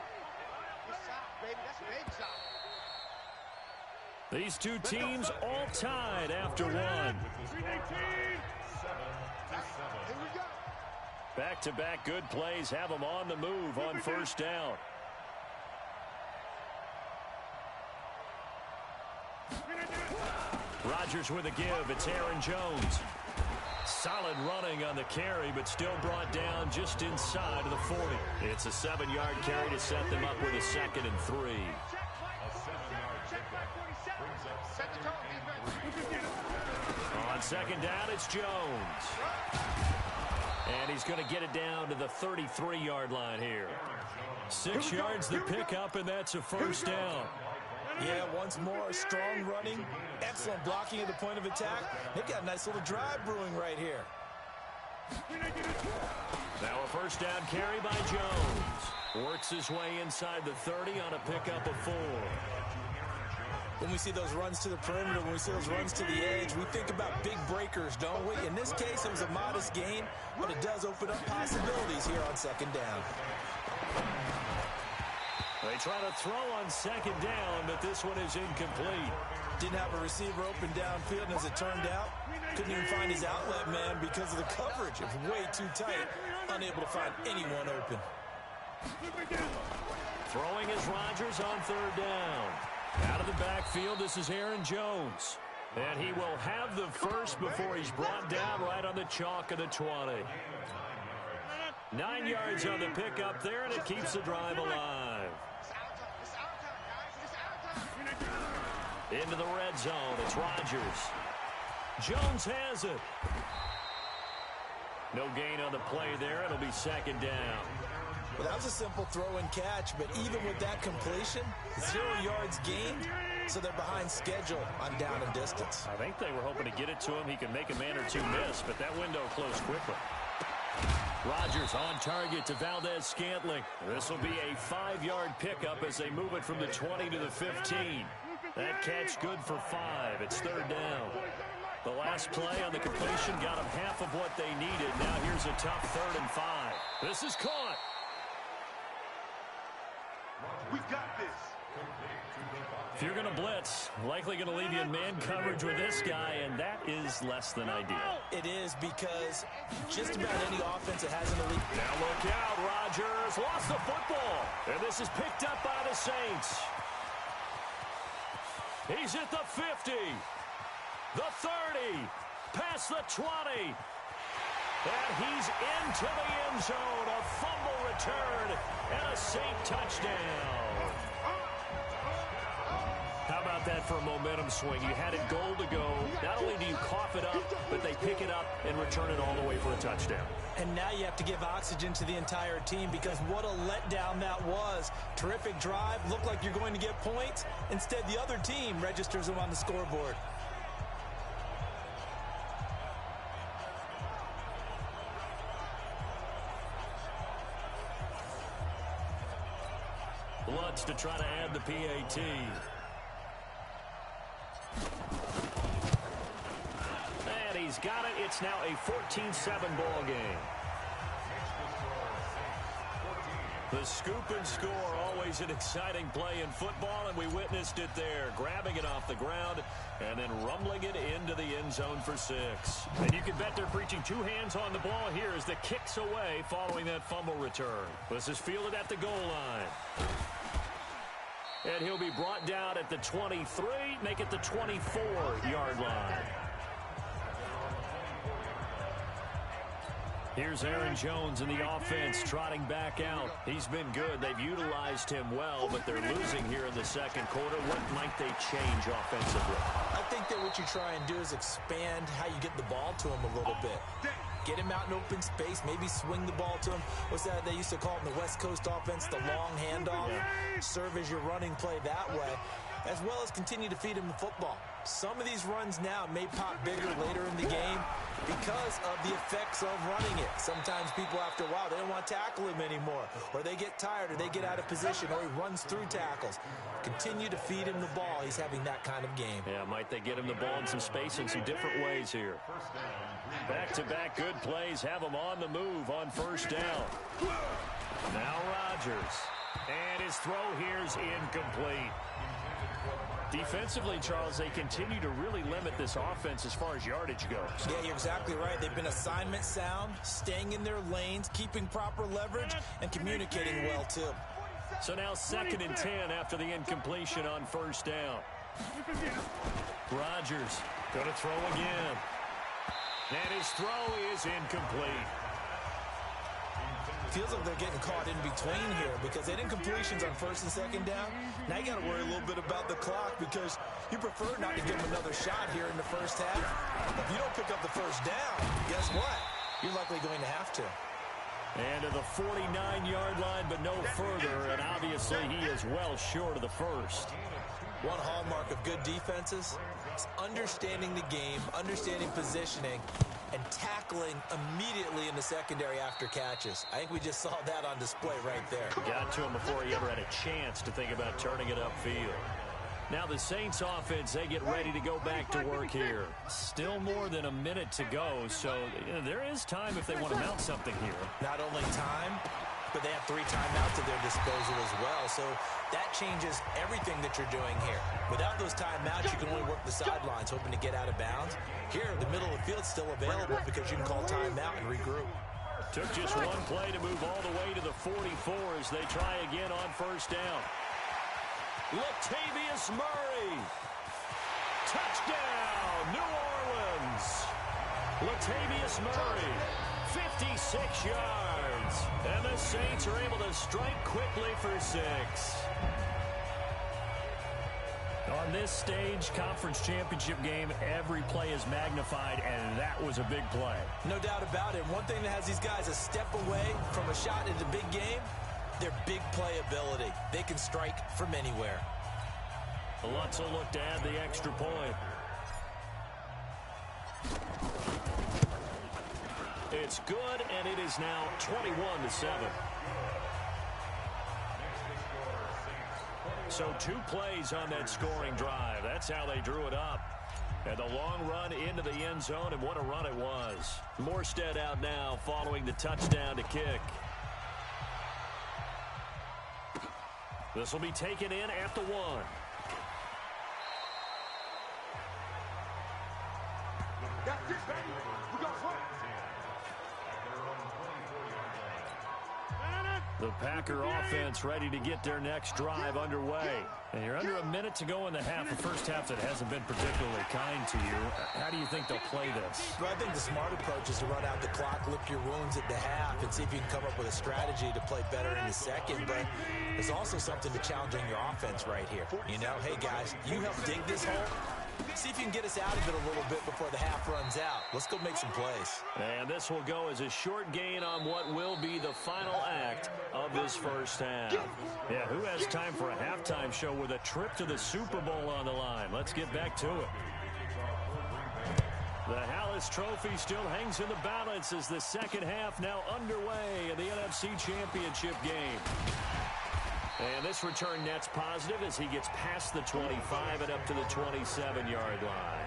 Good shot, baby. That's a big shot. These two teams all tied after one. Back-to-back good plays have them on the move on first down. Rodgers with a give. It's Aaron Jones. Solid running on the carry, but still brought down just inside of the 40. It's a 7-yard carry to set them up with a 2nd and 3. On second down, it's Jones. And he's going to get it down to the 33-yard line here. 6 yards the pickup, and that's a first down. Yeah, once more, strong running, excellent blocking at the point of attack. They've got a nice little drive brewing right here. Now a first down carry by Jones. Works his way inside the 30 on a pickup of 4. When we see those runs to the perimeter, when we see those runs to the edge, we think about big breakers, don't we? In this case, it was a modest gain, but it does open up possibilities here on second down. They try to throw on second down, but this one is incomplete. Didn't have a receiver open downfield, and as it turned out, couldn't even find his outlet man because of the coverage. It was way too tight, unable to find anyone open. Throwing is Rodgers on third down. Out of the backfield, this is Aaron Jones. And he will have the first before he's brought down right on the chalk of the 20. 9 yards on the pickup there, and it keeps the drive alive. Into the red zone, it's Rodgers. Jones has it. No gain on the play there. It'll be second down. Well, that was a simple throw and catch, but even with that completion, 0 yards gained, so they're behind schedule on down and distance. I think they were hoping to get it to him. He could make a man or two miss, but that window closed quickly. Rodgers on target to Valdez-Scantling. This will be a 5-yard pickup as they move it from the 20 to the 15. That catch good for 5. It's third down. The last play on the completion got them half of what they needed. Now here's a tough 3rd and 5. This is caught. We got this. If you're going to blitz, likely going to leave you in man coverage with this guy, and that is less than ideal. It is, because just about any offense that has in the league. Now look out, Rodgers lost the football, and this is picked up by the Saints. He's at the 50, the 30, past the 20, and he's into the end zone. A fumble return and a Saint touchdown. How about that for a momentum swing? You had it goal to go. Not only do you cough it up, but they pick it up and return it all the way for a touchdown. And now you have to give oxygen to the entire team, because what a letdown that was. Terrific drive. Looked like you're going to get points. Instead, the other team registers them on the scoreboard. Lutz to try to add the PAT. And he's got it. It's now a 14-7 ball game. The scoop and score, always an exciting play in football, and we witnessed it there. Grabbing it off the ground and then rumbling it into the end zone for 6. And you can bet they're preaching 2 hands on the ball here as the kick's away following that fumble return. This is fielded at the goal line. And he'll be brought down at the 23, make it the 24-yard line. Here's Aaron Jones in the offense trotting back out. He's been good. They've utilized him well, but they're losing here in the second quarter. What might they change offensively? I think that what you try and do is expand how you get the ball to him a little bit. Get him out in open space, maybe swing the ball to him. What's that they used to call it in the West Coast offense, the long handoff? Serve as your running play that way, as well as continue to feed him the football. Some of these runs now may pop bigger later in the game because of the effects of running it. Sometimes people, after a while, they don't want to tackle him anymore, or they get tired, or they get out of position, or he runs through tackles. Continue to feed him the ball. He's having that kind of game. Yeah, might they get him the ball in some space in some different ways here. Back-to-back good plays have him on the move on first down. Now Rodgers. And his throw here's incomplete. Defensively, Charles, they continue to really limit this offense as far as yardage goes. Yeah, you're exactly right. They've been assignment sound, staying in their lanes, keeping proper leverage, and communicating well, too. So now 2nd and 10 after the incompletion on first down. Rodgers going to throw again. And his throw is incomplete. Feels like they're getting caught in between here because they didn't completions on 1st and 2nd down. Now you got to worry a little bit about the clock because you prefer not to give them another shot here in the first half. If you don't pick up the first down, guess what? You're likely going to have to. And to the 49-yard line, but no further, and obviously he is well short of the first. One hallmark of good defenses is understanding the game, understanding positioning, and tackling immediately in the secondary after catches. I think we just saw that on display right there. Got to him before he ever had a chance to think about turning it upfield. Now the Saints offense, they get ready to go back to work here. Still more than a minute to go, so there is time if they want to mount something here. Not only time, but they have 3 timeouts at their disposal as well, so that changes everything that you're doing here. Without those timeouts, you can only work the sidelines, hoping to get out of bounds. Here, the middle of the field's still available because you can call timeout and regroup. Took just one play to move all the way to the 44 as they try again on first down. Latavius Murray. Touchdown, New Orleans. Latavius Murray, 56 yards. And the Saints are able to strike quickly for 6. On this stage, conference championship game, every play is magnified, and that was a big play. No doubt about it. One thing that has these guys a step away from a shot in the big game, their big play ability. They can strike from anywhere. Lutz will look to add the extra point. It's good, and it is now 21-7. So 2 plays on that scoring drive. That's how they drew it up. And the long run into the end zone, and what a run it was. Morstead out now following the touchdown to kick. This will be taken in at the 1. The Packer offense ready to get their next drive underway. And you're under a minute to go in the half. The first half that hasn't been particularly kind to you. How do you think they'll play this? Well, I think the smart approach is to run out the clock, lick your wounds at the half, and see if you can come up with a strategy to play better in the second. But there's also something to challenging your offense right here. You know, hey, guys, you help dig this hole. See if you can get us out of it a little bit before the half runs out. Let's go make some plays. And this will go as a short gain on what will be the final act of this first half. Yeah, who has time for a halftime show with a trip to the Super Bowl on the line? Let's get back to it. The Hallis Trophy still hangs in the balance as the second half now underway in the NFC Championship game. And this return net's positive as he gets past the 25 and up to the 27-yard line.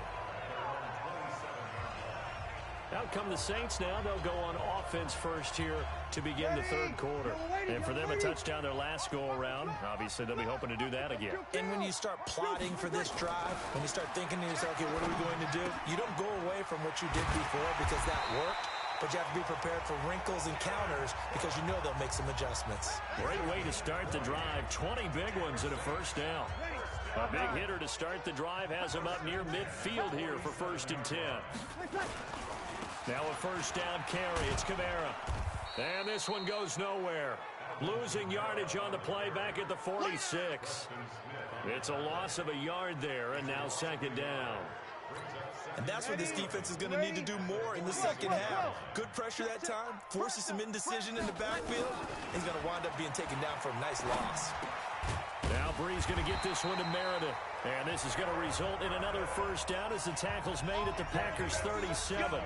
Out come the Saints now. They'll go on offense first here to begin the third quarter. And for them, a touchdown their last go-around. Obviously, they'll be hoping to do that again. And when you start plotting for this drive, when you start thinking to yourself, okay, what are we going to do? You don't go away from what you did before because that worked. But you have to be prepared for wrinkles and counters because you know they'll make some adjustments. Great way to start the drive. 20 big ones and a first down. A big hitter to start the drive has him up near midfield here for 1st and 10. Now a first down carry. It's Kamara. And this one goes nowhere. Losing yardage on the play back at the 46. It's a loss of a yard there, and now second down. And that's what this defense is going to need to do more in the second half. Good pressure that time, forces some indecision in the backfield. He's going to wind up being taken down for a nice loss. Now Bree's going to get this one to Meredith. And this is going to result in another first down as the tackle's made at the Packers' 37.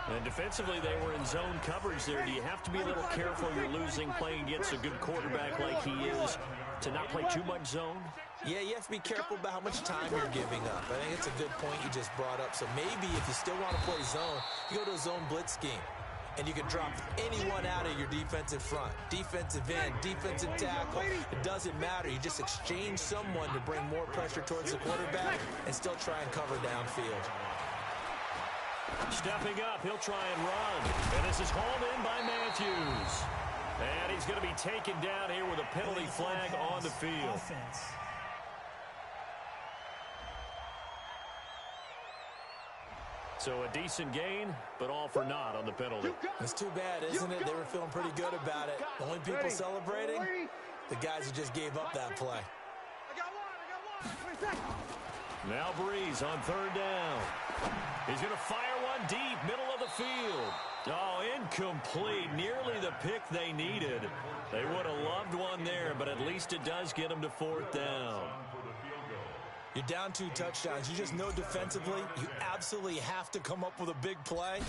And defensively, they were in zone coverage there. Do you have to be a little careful you're losing playing against a good quarterback like he is to not play too much zone? Yeah, you have to be careful about how much time you're giving up. I think it's a good point you just brought up. So maybe if you still want to play zone, you go to a zone blitz scheme. And you can drop anyone out of your defensive front. Defensive end, defensive tackle. It doesn't matter. You just exchange someone to bring more pressure towards the quarterback and still try and cover downfield. Stepping up, he'll try and run. And this is hauled in by Matthews. And he's going to be taken down here with a penalty flag on the field. Offense. So a decent gain, but all for naught on the penalty. It's too bad, isn't it? They were feeling pretty good about it. The only people celebrating, the guys who just gave up that play. Now Breeze on third down. He's going to fire one deep, middle of the field. Oh, incomplete. Nearly the pick they needed. They would have loved one there, but at least it does get them to fourth down. You're down 2 touchdowns. You just know defensively you absolutely have to come up with a big play.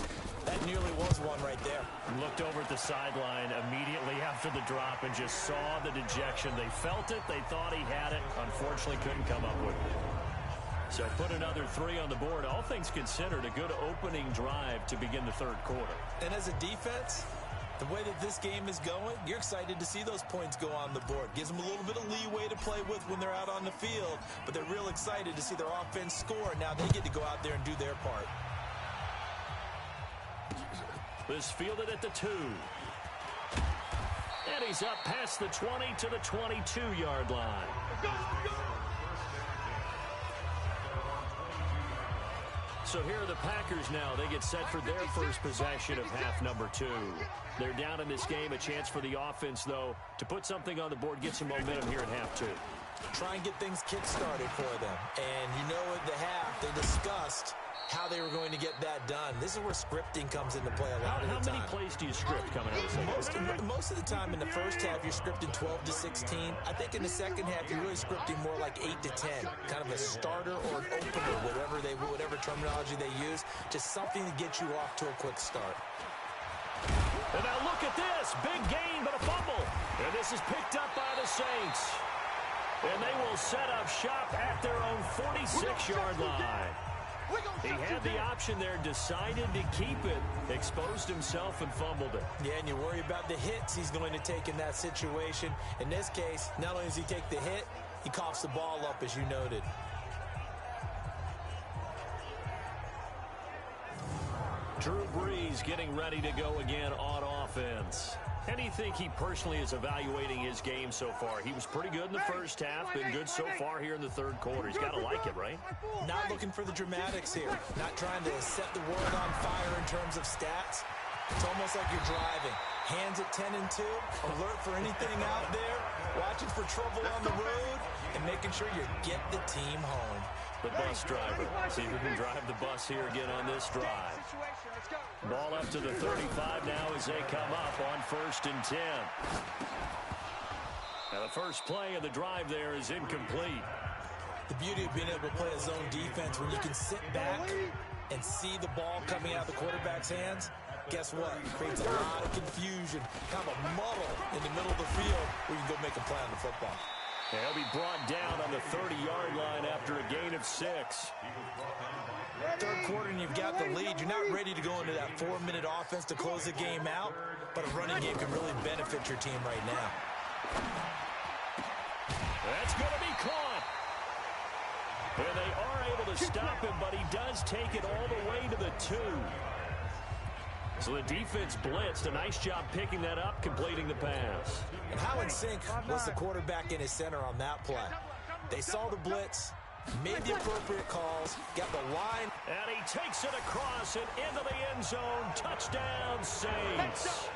That nearly was one right there. Looked over at the sideline immediately after the drop and just saw the dejection. They felt it. They thought he had it. Unfortunately, couldn't come up with it. So put another 3 on the board. All things considered, a good opening drive to begin the third quarter. And as a defense, the way that this game is going, you're excited to see those points go on the board. Gives them a little bit of leeway to play with when they're out on the field, but they're real excited to see their offense score. Now they get to go out there and do their part. This fielded at the 2. And he's up past the 20 to the 22-yard line. So here are the Packers now. They get set for their first possession of half number 2. They're down in this game. A chance for the offense, though, to put something on the board, get some momentum here at half 2. Try and get things kick-started for them. And you know at the half, they discussed how they were going to get that done. This is where scripting comes into play a lot of the time. How many plays do you script coming out of the second? Most of the time in the first half, you're scripting 12 to 16. I think in the second half, you're really scripting more like 8 to 10. Kind of a starter or an opener, whatever terminology they use. Just something to get you off to a quick start. And now look at this. Big gain, but a fumble. And this is picked up by the Saints. And they will set up shop at their own 46-yard line. He had the option there, decided to keep it, exposed himself and fumbled it. Yeah, and you worry about the hits he's going to take in that situation. In this case, not only does he take the hit, he coughs the ball up, as you noted. Drew Brees getting ready to go again on offense. How do you think he personally is evaluating his game so far? He was pretty good in the first half, been good so far here in the third quarter. He's got to like it, right? Not looking for the dramatics here. Not trying to set the world on fire in terms of stats. It's almost like you're driving. Hands at 10 and 2, alert for anything out there, watching for trouble on the road, and making sure you get the team home. The bus driver. See who can drive the bus here again on this drive. Ball up to the 35 now as they come up on 1st and 10. Now the first play of the drive there is incomplete. The beauty of being able to play a zone defense when you can sit back and see the ball coming out of the quarterback's hands, guess what? It creates a lot of confusion, kind of a muddle in the middle of the field where you can go make a play on the football. He'll be brought down on the 30-yard line after a gain of 6. Third quarter and you've got the lead. You're not ready to go into that 4-minute offense to close the game out, but a running game can really benefit your team right now. That's going to be caught. And they are able to stop him, but he does take it all the way to the 2. So the defense blitzed. A nice job picking that up, completing the pass. And how in sync was the quarterback in his center on that play? They saw the blitz. Made the appropriate calls, got the line. And he takes it across and into the end zone. Touchdown, Saints.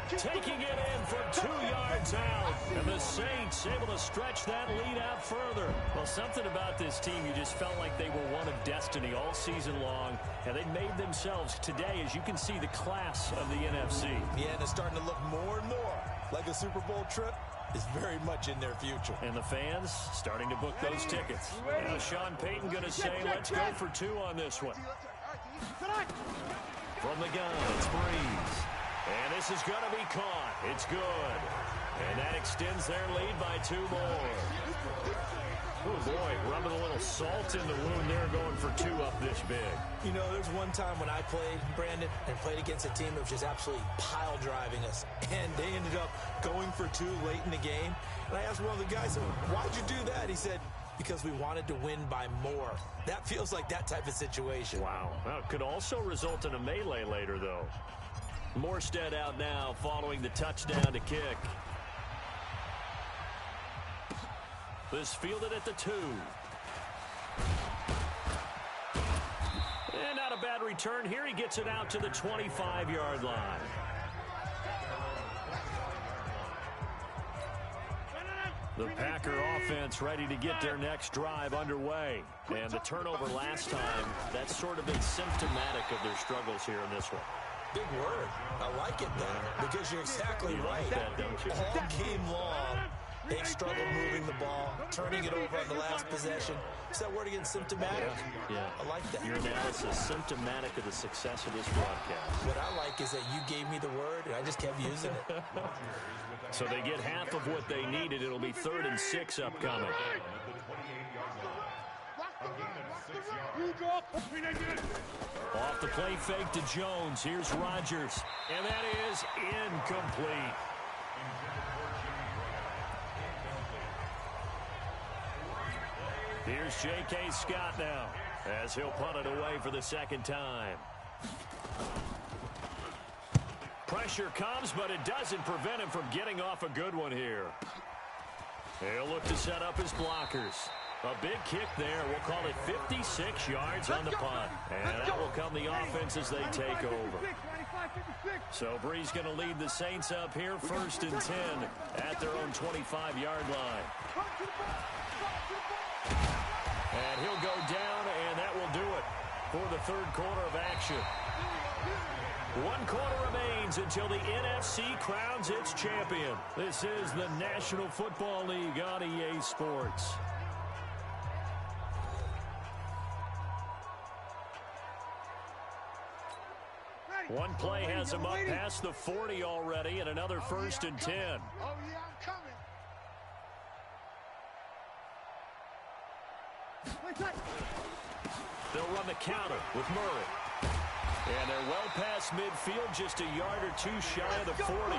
Taking it in from 2 yards out. And the Saints able to stretch that lead out further. Well, something about this team, you just felt like they were one of destiny all season long. And they made themselves today, as you can see, the class of the NFC. Yeah, and it's starting to look more and more like a Super Bowl trip is very much in their future. And the fans starting to book those tickets. Now Sean Payton going to say, let's go for 2 on this one. From the gun, it's Breeze. And this is going to be caught. It's good. And that extends their lead by 2 more. Oh, boy, rubbing a little salt in the wound there, going for 2 up this big. You know, there's one time when I played, Brandon, and played against a team that was just absolutely pile driving us. And they ended up going for 2 late in the game. And I asked one of the guys, why'd you do that? He said, because we wanted to win by more. That feels like that type of situation. Wow. Well, it could also result in a melee later, though. Morstead out now following the touchdown to kick. This fielded at the 2. And not a bad return here. He gets it out to the 25-yard line. The Packer offense ready to get their next drive underway. And the turnover last time, that's sort of been symptomatic of their struggles here in this one. Big word. I like it, though, because you're exactly right. Like that, don't you? All game long, they've struggled moving the ball, turning it over on the last possession. Is that word again, symptomatic? Yeah. I like that. Your analysis symptomatic of the success of this broadcast. What I like is that you gave me the word, and I just kept using it. So they get half of what they needed. It'll be 3rd and 6 upcoming. Off the play fake to Jones. Here's Rodgers. And that is incomplete. Here's J.K. Scott now as he'll punt it away for the 2nd time. Pressure comes, but it doesn't prevent him from getting off a good one here. He'll look to set up his blockers. A big kick there. We'll call it 56 yards on the punt. And that will come the offense as they take over. So Breeze going to lead the Saints up here, 1st and 10 at their own 25-yard line. And he'll go down, and that will do it for the 3rd quarter of action. 1 quarter remains until the NFC crowns its champion. This is the National Football League on EA Sports. One play has him up past the 40 already, and another 1st and 10. Oh, yeah, I'm coming. They'll run the counter with Murray. And they're well past midfield, just a yard or 2 shy of the 40.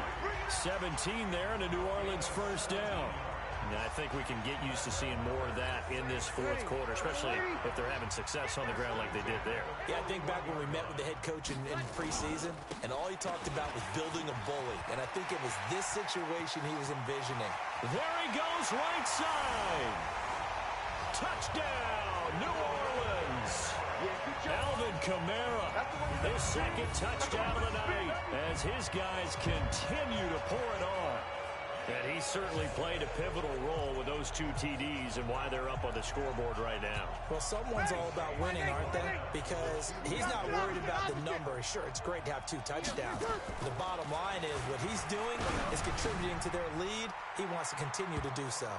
17 there, and a New Orleans 1st down. And I think we can get used to seeing more of that in this 4th quarter, especially if they're having success on the ground like they did there. Yeah, I think back when we met with the head coach in preseason, and all he talked about was building a bully. And I think it was this situation he was envisioning. There he goes, right side. Touchdown, New Orleans. Alvin Kamara, his 2nd touchdown of the night as his guys continue to pour it on. And he certainly played a pivotal role with those 2 TDs and why they're up on the scoreboard right now. Well, someone's all about winning, aren't they? Because he's not worried about the number. Sure, it's great to have 2 touchdowns. The bottom line is what he's doing is contributing to their lead. He wants to continue to do so.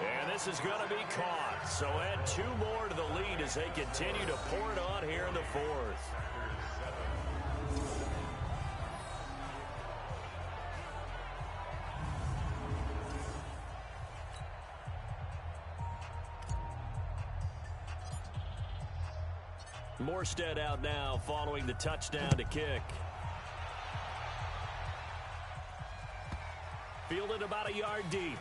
And this is going to be caught. So add 2 more to the lead as they continue to pour it on here in the 4th. Morstead out now following the touchdown to kick. Fielded about a yard deep.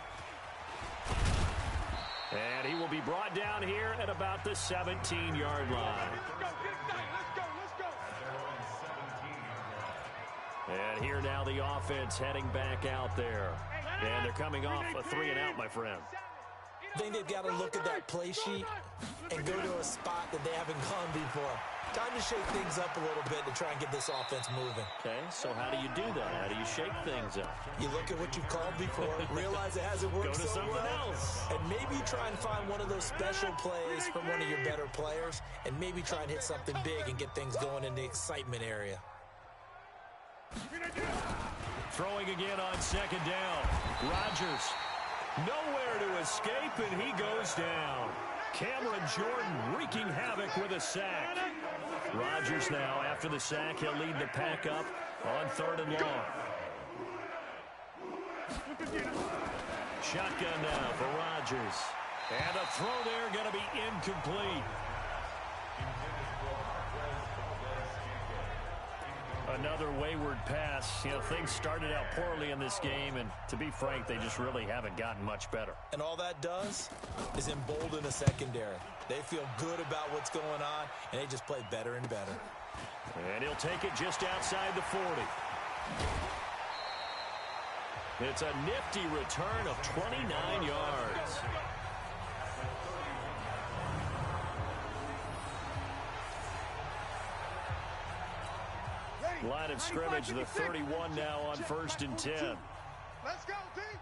And he will be brought down here at about the 17-yard line. And here now the offense heading back out there. And they're coming off a 3-and-out, my friend. I think they've got to look at that play sheet and go to a spot that they haven't gone before. Time to shake things up a little bit to try and get this offense moving. Okay, so how do you do that? How do you shake things up? You look at what you've called before, realize it hasn't worked Go to so something well, else. and maybe try and find one of those special plays from one of your better players, and maybe try and hit something big and get things going in the excitement area. Throwing again on second down. Rodgers, nowhere to escape, and he goes down. Cameron Jordan wreaking havoc with a sack. Rodgers now, after the sack, he'll lead the pack up on 3rd and long. Shotgun now for Rodgers. And a throw there going to be incomplete. Another wayward pass. You know, things started out poorly in this game, and to be frank, they just really haven't gotten much better. And all that does is embolden a secondary. They feel good about what's going on, and they just play better and better. And he'll take it just outside the 40. It's a nifty return of 29 yards. Line of scrimmage, the 31 now on 1st and 10. Let's go, team.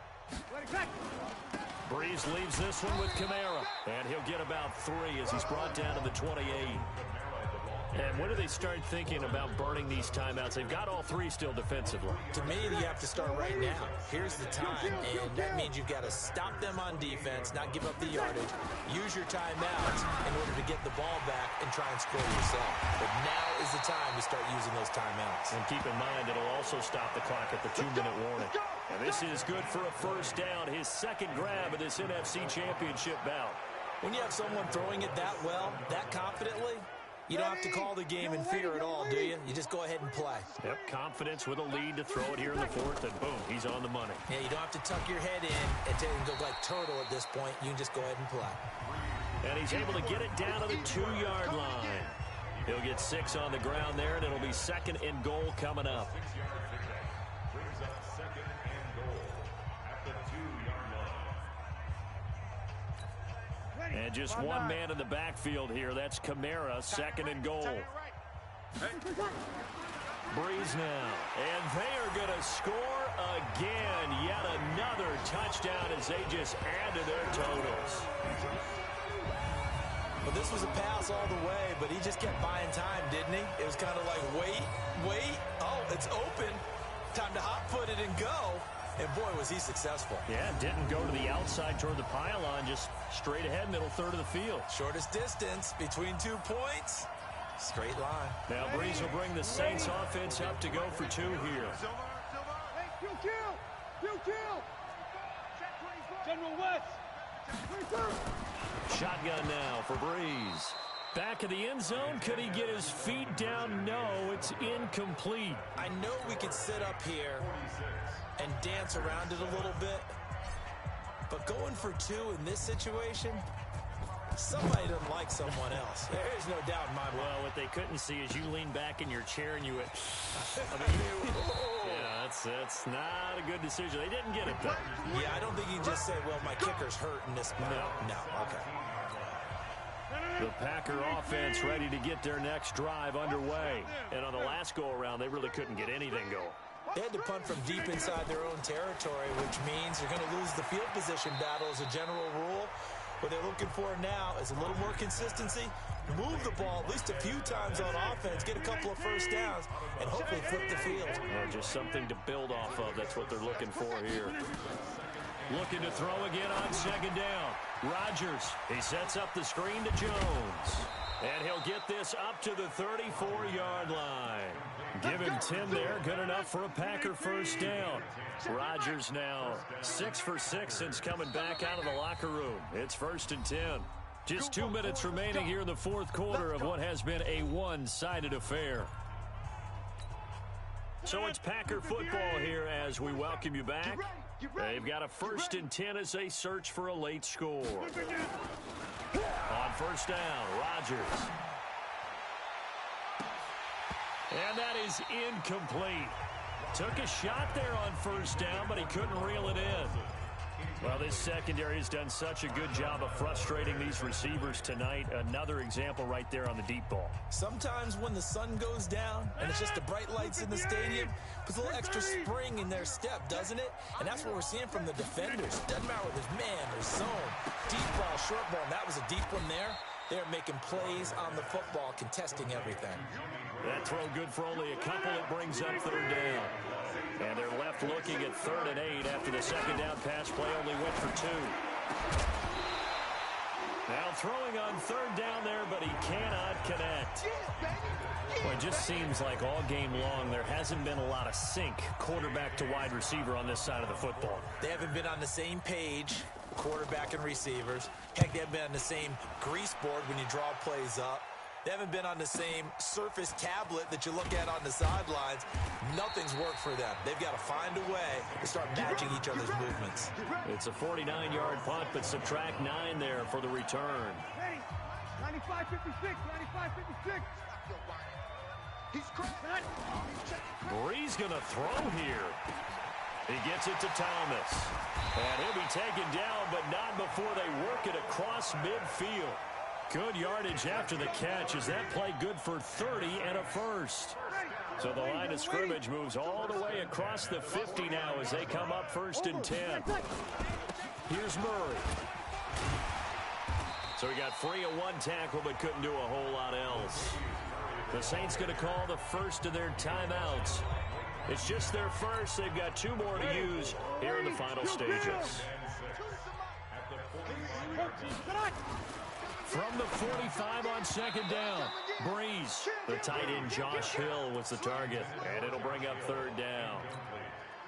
Breeze leaves this one with Kamara. And he'll get about 3 as he's brought down to the 28. And when do they start thinking about burning these timeouts? They've got all 3 still defensively. To me, you have to start right now. Here's the time, and that means you've got to stop them on defense, not give up the yardage, use your timeouts in order to get the ball back and try and score yourself. But now is the time to start using those timeouts. And keep in mind, it'll also stop the clock at the 2-minute warning. And this is good for a first down, his second grab of this NFC Championship bout. When you have someone throwing it that well, that confidently, you don't have to call the game in fear at all, do you? You just go ahead and play. Yep, confidence with a lead to throw it here in the 4th, and boom, he's on the money. Yeah, you don't have to tuck your head in and go like turtle at this point. You can just go ahead and play. And he's able to get it down to the 2-yard line. He'll get 6 on the ground there, and it'll be 2nd and goal coming up. And just one man in the backfield here. That's Kamara, 2nd and goal. Breeze now. And they are going to score again. Yet another touchdown as they just add to their totals. Well, this was a pass all the way, but he just kept buying time, didn't he? It was kind of like, wait. Oh, it's open. Time to hot-foot it and go. And, boy, was he successful. Yeah, didn't go to the outside toward the pylon, just straight ahead, middle third of the field. Shortest distance between 2 points. Straight line. Now Breeze will bring the Saints offense up to go for 2 here. General West. Shotgun now for Breeze. Back of the end zone. Could he get his feet down? No, it's incomplete. I know we could sit up here and dance around it a little bit, but going for 2 in this situation, somebody doesn't like someone else. There is no doubt in my mind. Well, what they couldn't see is you lean back in your chair and you went, yeah, that's not a good decision. They didn't get it, though. Yeah, I don't think you can just say, well, my kicker's hurt in this spot. No, okay. The Packer offense ready to get their next drive underway. And on the last go-around, they really couldn't get anything going. They had to punt from deep inside their own territory, which means they're going to lose the field position battle as a general rule. What they're looking for now is a little more consistency, move the ball at least a few times on offense, get a couple of first downs, and hopefully flip the field. Yeah, just something to build off of. That's what they're looking for here. Looking to throw again on second down. Rodgers, he sets up the screen to Jones. And he'll get this up to the 34-yard line. Give him 10 there, good enough for a Packer first down. Rodgers now 6 for 6 since coming back out of the locker room. It's 1st and 10. Just 2 minutes remaining here in the 4th quarter of what has been a one-sided affair. So it's Packer football here as we welcome you back. They've got a 1st and 10 as they search for a late score. On first down, Rodgers. And that is incomplete. Took a shot there on first down, but he couldn't reel it in. Well, this secondary has done such a good job of frustrating these receivers tonight. Another example right there on the deep ball. Sometimes when the sun goes down and it's just the bright lights in the stadium, puts a little extra spring in their step, doesn't it? And that's what we're seeing from the defenders. Doesn't matter whether it's man or zone, deep ball, short ball, and that was a deep one there. They're making plays on the football, contesting everything. That throw good for only a couple. It brings up third down. And they're left looking at 3rd and 8 after the second down pass play only went for 2. Now throwing on 3rd down there, but he cannot connect. Well, it just seems like all game long there hasn't been a lot of sync quarterback to wide receiver on this side of the football. They haven't been on the same page, quarterback and receivers. Heck, they haven't been on the same grease board when you draw plays up. They haven't been on the same surface tablet that you look at on the sidelines. Nothing's worked for them. They've got to find a way to start matching each other's movements. It's a 49-yard punt, but subtract 9 there for the return. 95-56, 95-56. Bree's going to throw here. He gets it to Thomas. And he'll be taken down, but not before they work it across midfield. Good yardage after the catch. Is that play good for 30 and a first? So the line of scrimmage moves all the way across the 50 now as they come up 1st and 10. Here's Murray. So he got free of 1 tackle but couldn't do a whole lot else. The Saints going to call the first of their timeouts. It's just their first. They've got 2 more to use here in the final stages. From the 45 on 2nd down, Breeze. The tight end Josh Hill was the target, and it'll bring up 3rd down.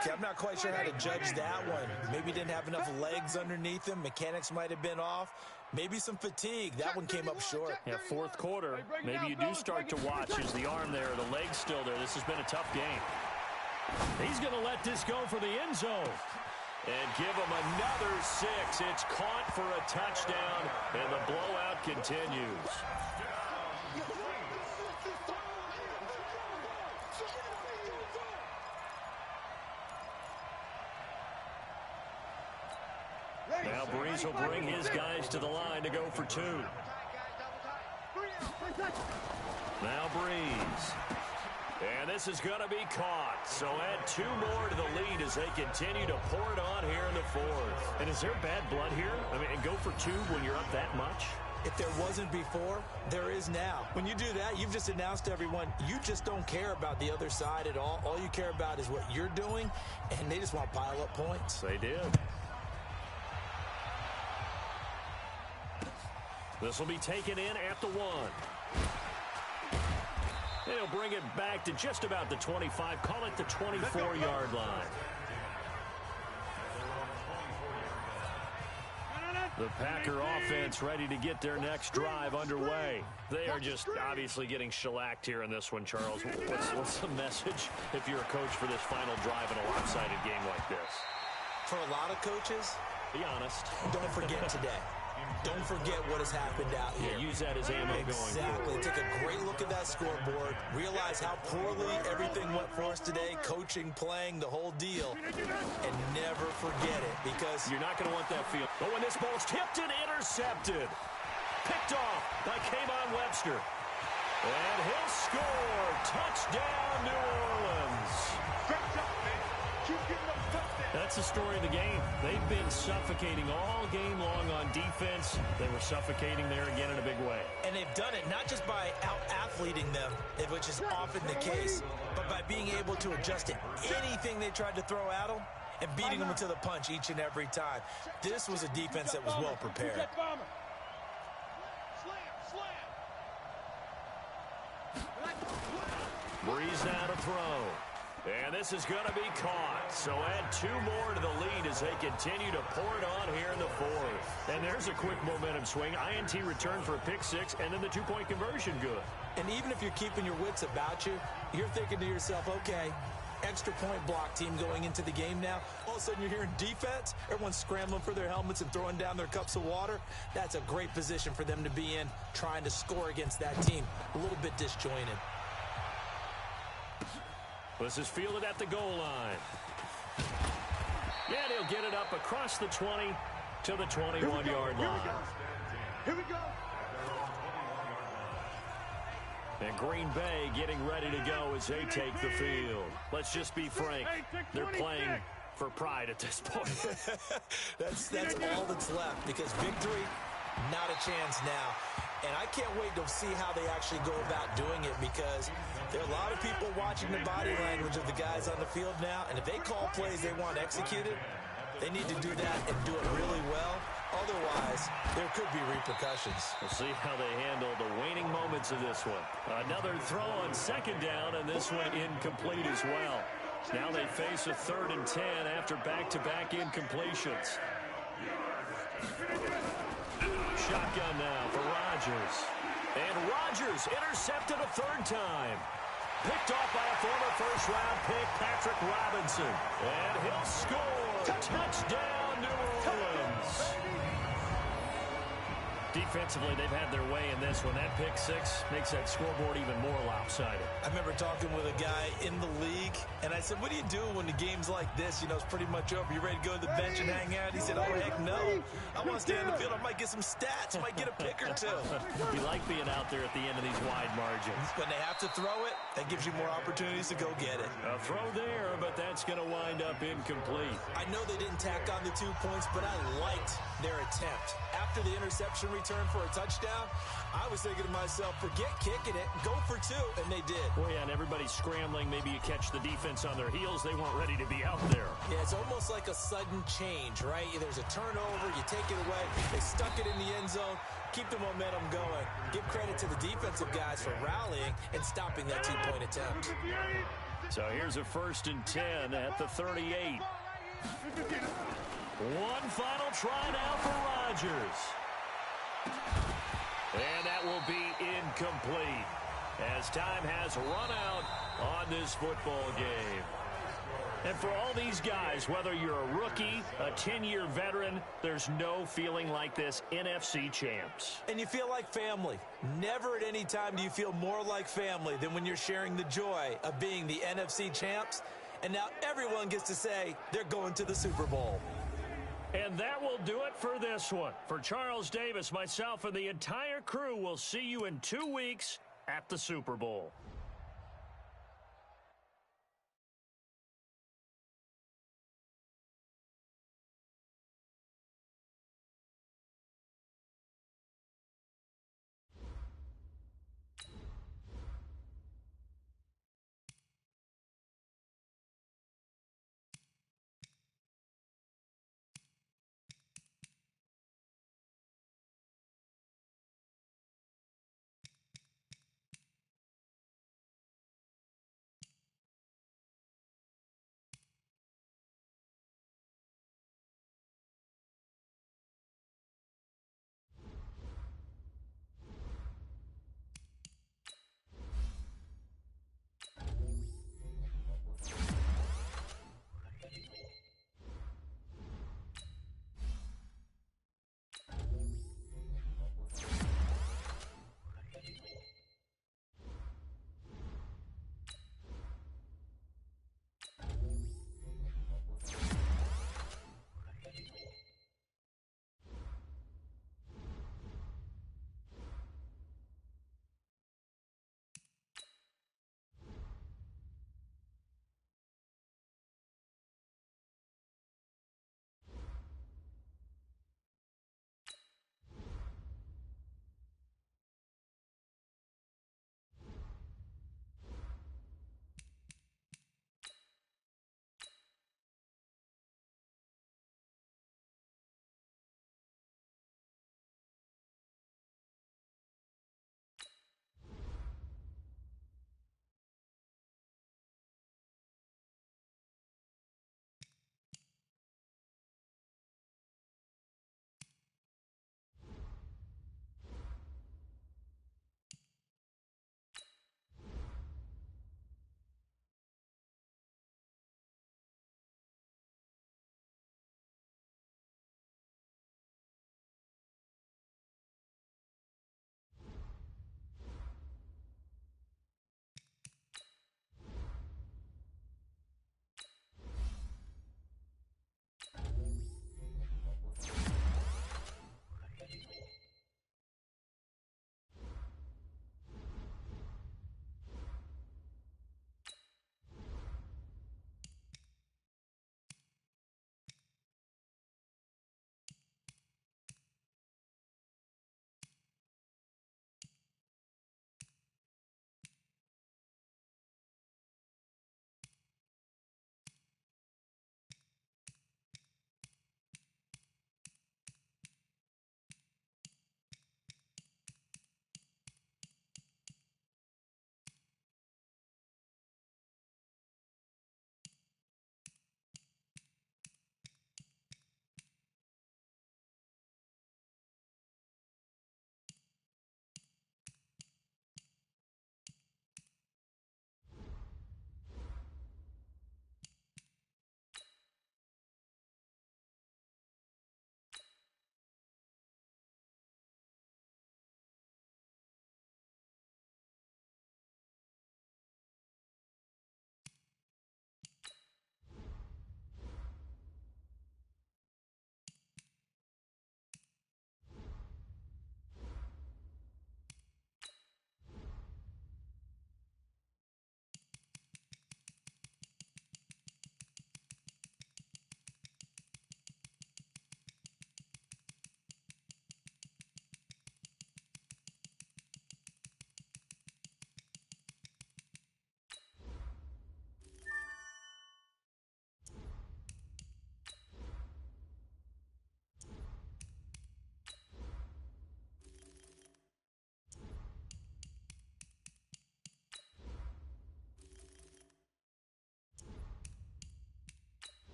Okay, I'm not quite sure how to judge that one. Maybe didn't have enough legs underneath him. Mechanics might have been off. Maybe some fatigue. That one came up short. Yeah, 4th quarter. Maybe you do start to watch as the arm there, the leg's still there. This has been a tough game. He's going to let this go for the end zone. And give him another 6. It's caught for a touchdown, and the blowout continues. Now Breeze will bring his guys to the line to go for 2. Now Breeze. And this is going to be caught. So add 2 more to the lead as they continue to pour it on here in the 4th. And is there bad blood here? I mean, and go for 2 when you're up that much? If there wasn't before, there is now. When you do that, you've just announced to everyone, you just don't care about the other side at all. All you care about is what you're doing, and they just want to pile up points. They did. This will be taken in at the 1. They'll bring it back to just about the 25. Call it the 24-yard line. The Packer offense ready to get their next drive underway. They are just obviously getting shellacked here in this one, Charles. What's the message if you're a coach for this final drive in a lopsided game like this? For a lot of coaches, be honest. Don't forget today. Don't forget what has happened out here. Yeah, use that as ammo going Exactly. Take a great look at that scoreboard. Realize how poorly everything went for us today. Coaching, playing, the whole deal. And never forget it because you're not going to want that feel. But when this ball's tipped and intercepted. Picked off by Kayvon Webster. And he'll score. Touchdown, New Orleans. That's the story of the game. They've been suffocating all game long on defense. They were suffocating there again in a big way. And they've done it not just by out-athleting them, which is often the case, but by being able to adjust to anything they tried to throw at them and beating them into the punch each and every time. This was a defense that was well prepared. Breeze now to throw. And this is going to be caught. So add 2 more to the lead as they continue to pour it on here in the 4th. And there's a quick momentum swing. INT return for a pick 6, and then the 2-point conversion good. And even if you're keeping your wits about you, you're thinking to yourself, okay, extra point block team going into the game now. All of a sudden you're hearing defense. Everyone's scrambling for their helmets and throwing down their cups of water. That's a great position for them to be in, trying to score against that team. A little bit disjointed. This is fielded at the goal line. And he'll get it up across the 20 to the 21-yard line. Here we go. And Green Bay getting ready to go as they take the field. Let's just be frank. They're playing for pride at this point. that's all that's left, because victory, not a chance now. And I can't wait to see how they actually go about doing it, because there are a lot of people watching the body language of the guys on the field now, and if they call plays they want executed, they need to do that and do it really well. Otherwise, there could be repercussions. We'll see how they handle the waning moments of this one. Another throw on second down, and this one incomplete as well. Now they face a 3rd and 10 after back-to-back incompletions. Shotgun now for Rodgers. And Rodgers intercepted a 3rd time. Picked off by a former first-round pick, Patrick Robinson. And he'll score. Touchdown, New Orleans. Defensively, they've had their way in this one. That pick six makes that scoreboard even more lopsided. I remember talking with a guy in the league, and I said, what do you do when the game's like this? You know, it's pretty much over. You ready to go to the bench and hang out? He said, oh, heck no. I want to stay on the field. I might get some stats. I might get a pick or two. You like being out there at the end of these wide margins. When they have to throw it, that gives you more opportunities to go get it. A throw there, but that's going to wind up incomplete. I know they didn't tack on the 2 points, but I liked their attempt. After the interception return for a touchdown, I was thinking to myself, forget kicking it, go for 2, and they did. Well, yeah, and everybody's scrambling. Maybe you catch the defense on their heels. They weren't ready to be out there. Yeah, it's almost like a sudden change, right? There's a turnover, you take it away. They stuck it in the end zone. Keep the momentum going. Give credit to the defensive guys for rallying and stopping that 2-point attempt. So here's a 1st and 10 at the 38. One final try now for Rodgers. And that will be incomplete as time has run out on this football game. And for all these guys, whether you're a rookie, a 10-year veteran, there's no feeling like this NFC champs. And you feel like family. Never at any time do you feel more like family than when you're sharing the joy of being the NFC champs. And now everyone gets to say they're going to the Super Bowl. And that will do it for this one. For Charles Davis, myself, and the entire crew, will see you in 2 weeks at the Super Bowl.